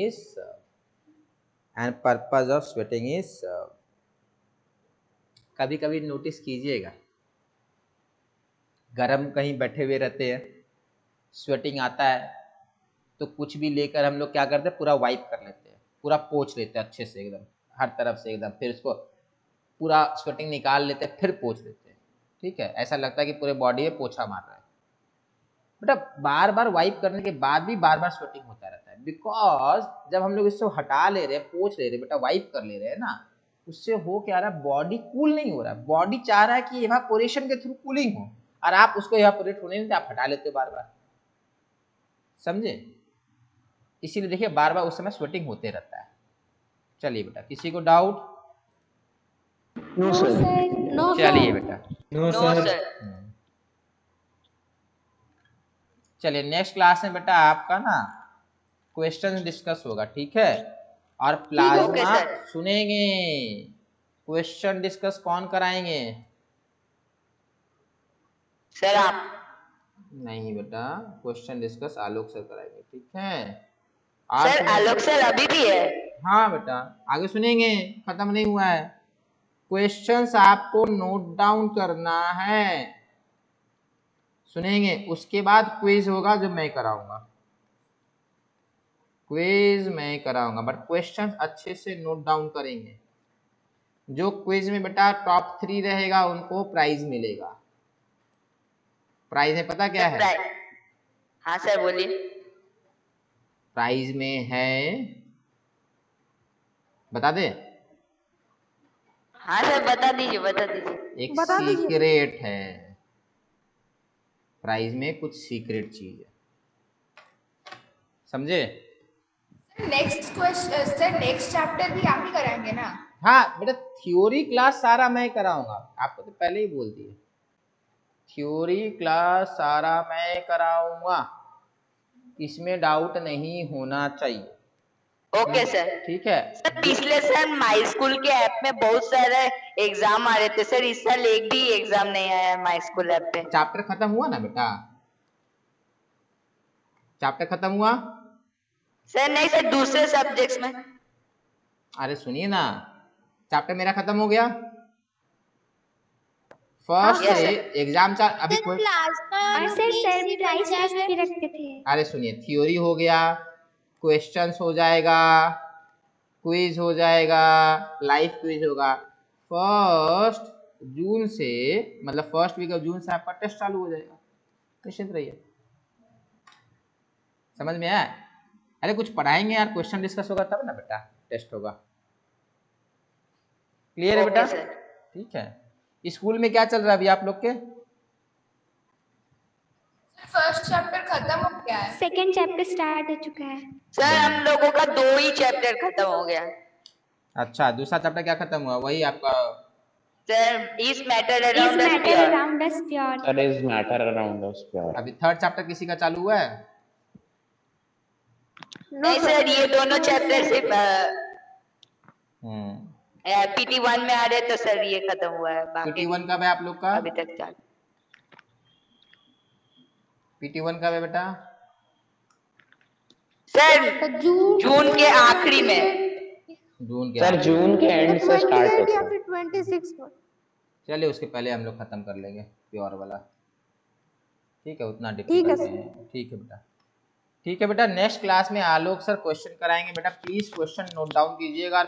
is कभी कभी नोटिस कीजिएगा, गरम कहीं बैठे हुए रहते हैं, स्वेटिंग आता है तो कुछ भी लेकर हम लोग क्या करते हैं, पूरा वाइप कर लेते हैं, पूरा पोंछ लेते हैं अच्छे से एकदम हर तरफ से एकदम, फिर उसको पूरा स्वेटिंग निकाल लेते हैं, फिर पोंछ लेते हैं। ठीक है, ऐसा लगता है कि पूरे बॉडी में पोछा मार रहा है। बेटा बार बार वाइप करने के बाद भी बार बार स्वेटिंग होता रहता है, बिकॉज जब हम लोग इसको हटा ले रहे हैं, पोंछ ले रहे हैं, बेटा वाइप कर ले रहे हैं ना, उससे हो क्या रहा है, बॉडी कूल नहीं हो रहा है। बॉडी चाह रहा है कि इवापोरेशन के थ्रू कूलिंग हो, और आप उसको इवापोरेट होने नहीं देते, आप हटा लेते हो बार बार। समझे? इसीलिए देखिए बार बार उस समय स्वेटिंग होते रहता है। चलिए बेटा, किसी को डाउट? No sir. चलिए बेटा, नो सर। चलिए नेक्स्ट क्लास में बेटा आपका ना क्वेश्चन डिस्कस होगा, ठीक है? और प्लाज्मा सुनेंगे। क्वेश्चन डिस्कस कौन कराएंगे? सर आप। नहीं बेटा, क्वेश्चन डिस्कस आलोक सर कराएंगे, ठीक है? सर आलोक सर अभी भी है? हाँ बेटा, आगे सुनेंगे, खत्म नहीं हुआ है। क्वेश्चंस आपको नोट डाउन करना है, सुनेंगे, उसके बाद क्विज होगा जो मैं कराऊंगा। क्विज मैं कराऊंगा, बट क्वेश्चंस अच्छे से नोट डाउन करेंगे। जो क्विज में बेटा टॉप 3 रहेगा उनको प्राइज मिलेगा। प्राइज में पता क्या है? हाँ सर बोलिए। प्राइज में है, बता दे? हाँ सर बता दीजिए, बता दीजिए। एक सीक्रेट है, प्राइज में कुछ सीक्रेट चीज है, समझे? Next question sir, next chapter भी आप ही कराएंगे ना? हाँ बेटा, थ्योरी क्लास सारा मैं कराऊंगा, आपको तो पहले ही बोल दिए। थ्योरी क्लास सारा मैं कराऊंगा, इसमें डाउट नहीं होना चाहिए। Okay sir. ठीक है सर पिछले साल माई स्कूल के ऐप में बहुत सारे एग्जाम आ रहे थे सर, इस साल एक भी एग्जाम नहीं आया है माई स्कूल ऐप पे। चैप्टर खत्म हुआ ना बेटा? चैप्टर खत्म हुआ? सर नहीं सर, दूसरे सब्जेक्ट्स में। अरे सुनिए ना, चैप्टर मेरा खत्म हो गया। फर्स्ट एग्जाम अभी कोई अरे सुनिए, थ्योरी हो गया, क्वेश्चंस हो जाएगा, क्विज हो जाएगा, लाइव क्विज होगा। 1 जून से, मतलब फर्स्ट वीक ऑफ जून से आपका टेस्ट चालू हो जाएगा, निश्चिंत रहिए। समझ में आया? अरे कुछ पढ़ाएंगे यार, क्वेश्चन डिस्कस होगा तब ना बेटा टेस्ट होगा। क्लियर है बेटा? ठीक है। स्कूल में क्या चल रहा है अभी आप लोग के? फर्स्ट चैप्टर खत्म हो गया है, सेकंड चैप्टर स्टार्ट हो चुका है। सर हम लोगों का 2 ही चैप्टर खत्म हो गया। अच्छा, दूसरा चैप्टर क्या खत्म हुआ? वही आपका sir is matter around us pure. Sir is matter around us pure. अभी थर्ड चैप्टर किसी का चालू हुआ है? नहीं सर, ये दोनों चैप्टर सिर्फ PT1 में आ रहे तो सर ये खत्म हुआ है। बाकी PT1 कब है आप लोग का? अभी तक चालू। PT1 कब है बेटा? सर जून के आखिरी में। जून के सर जून के एंड से स्टार्ट होता है। 26 को। चलिए उसके पहले हम लोग खत्म कर लेंगे प्योर वाला, ठीक है? उतना डिफिकल्ट नहीं है। ठीक है बेटा, ठीक है बेटा। नेक्स्ट क्लास में आलोक सर क्वेश्चन कराएंगे बेटा, प्लीज क्वेश्चन नोट डाउन कीजिएगा और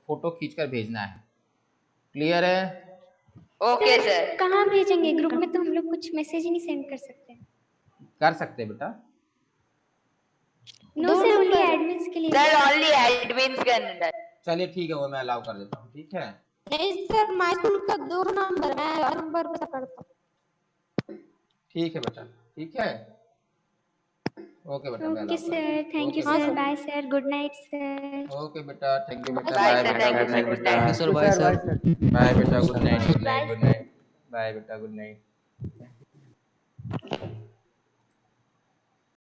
फोटो खींचकर भेजना है। क्लियर है? Okay sir. कहाँ भेजेंगे? ग्रुप में तो हम लोग कुछ मैसेज ही नहीं सेंड कर सकते। कर सकते बेटा। नो सर, ओनली एडमिन्स के लिए। सर ओनली एडमिन्स के अंदर। चलिए ठीक है, वो मैं अलाउ कर देता हूँ, ठीक है? नहीं सर, माय स्कूल का 2 नंबर, मैं नंबर पता करता हूँ। ठीक है बेटा, ठीक है। ओके बेटा, okay sir, thank you sir, bye sir, good night sir. Okay बेटा, थैंक यू बेटा, बाय बाय सर, बेटा, thank you sir, thank you sir, bye sir. Bye बेटा, good night, good night, good night, bye बेटा, good night.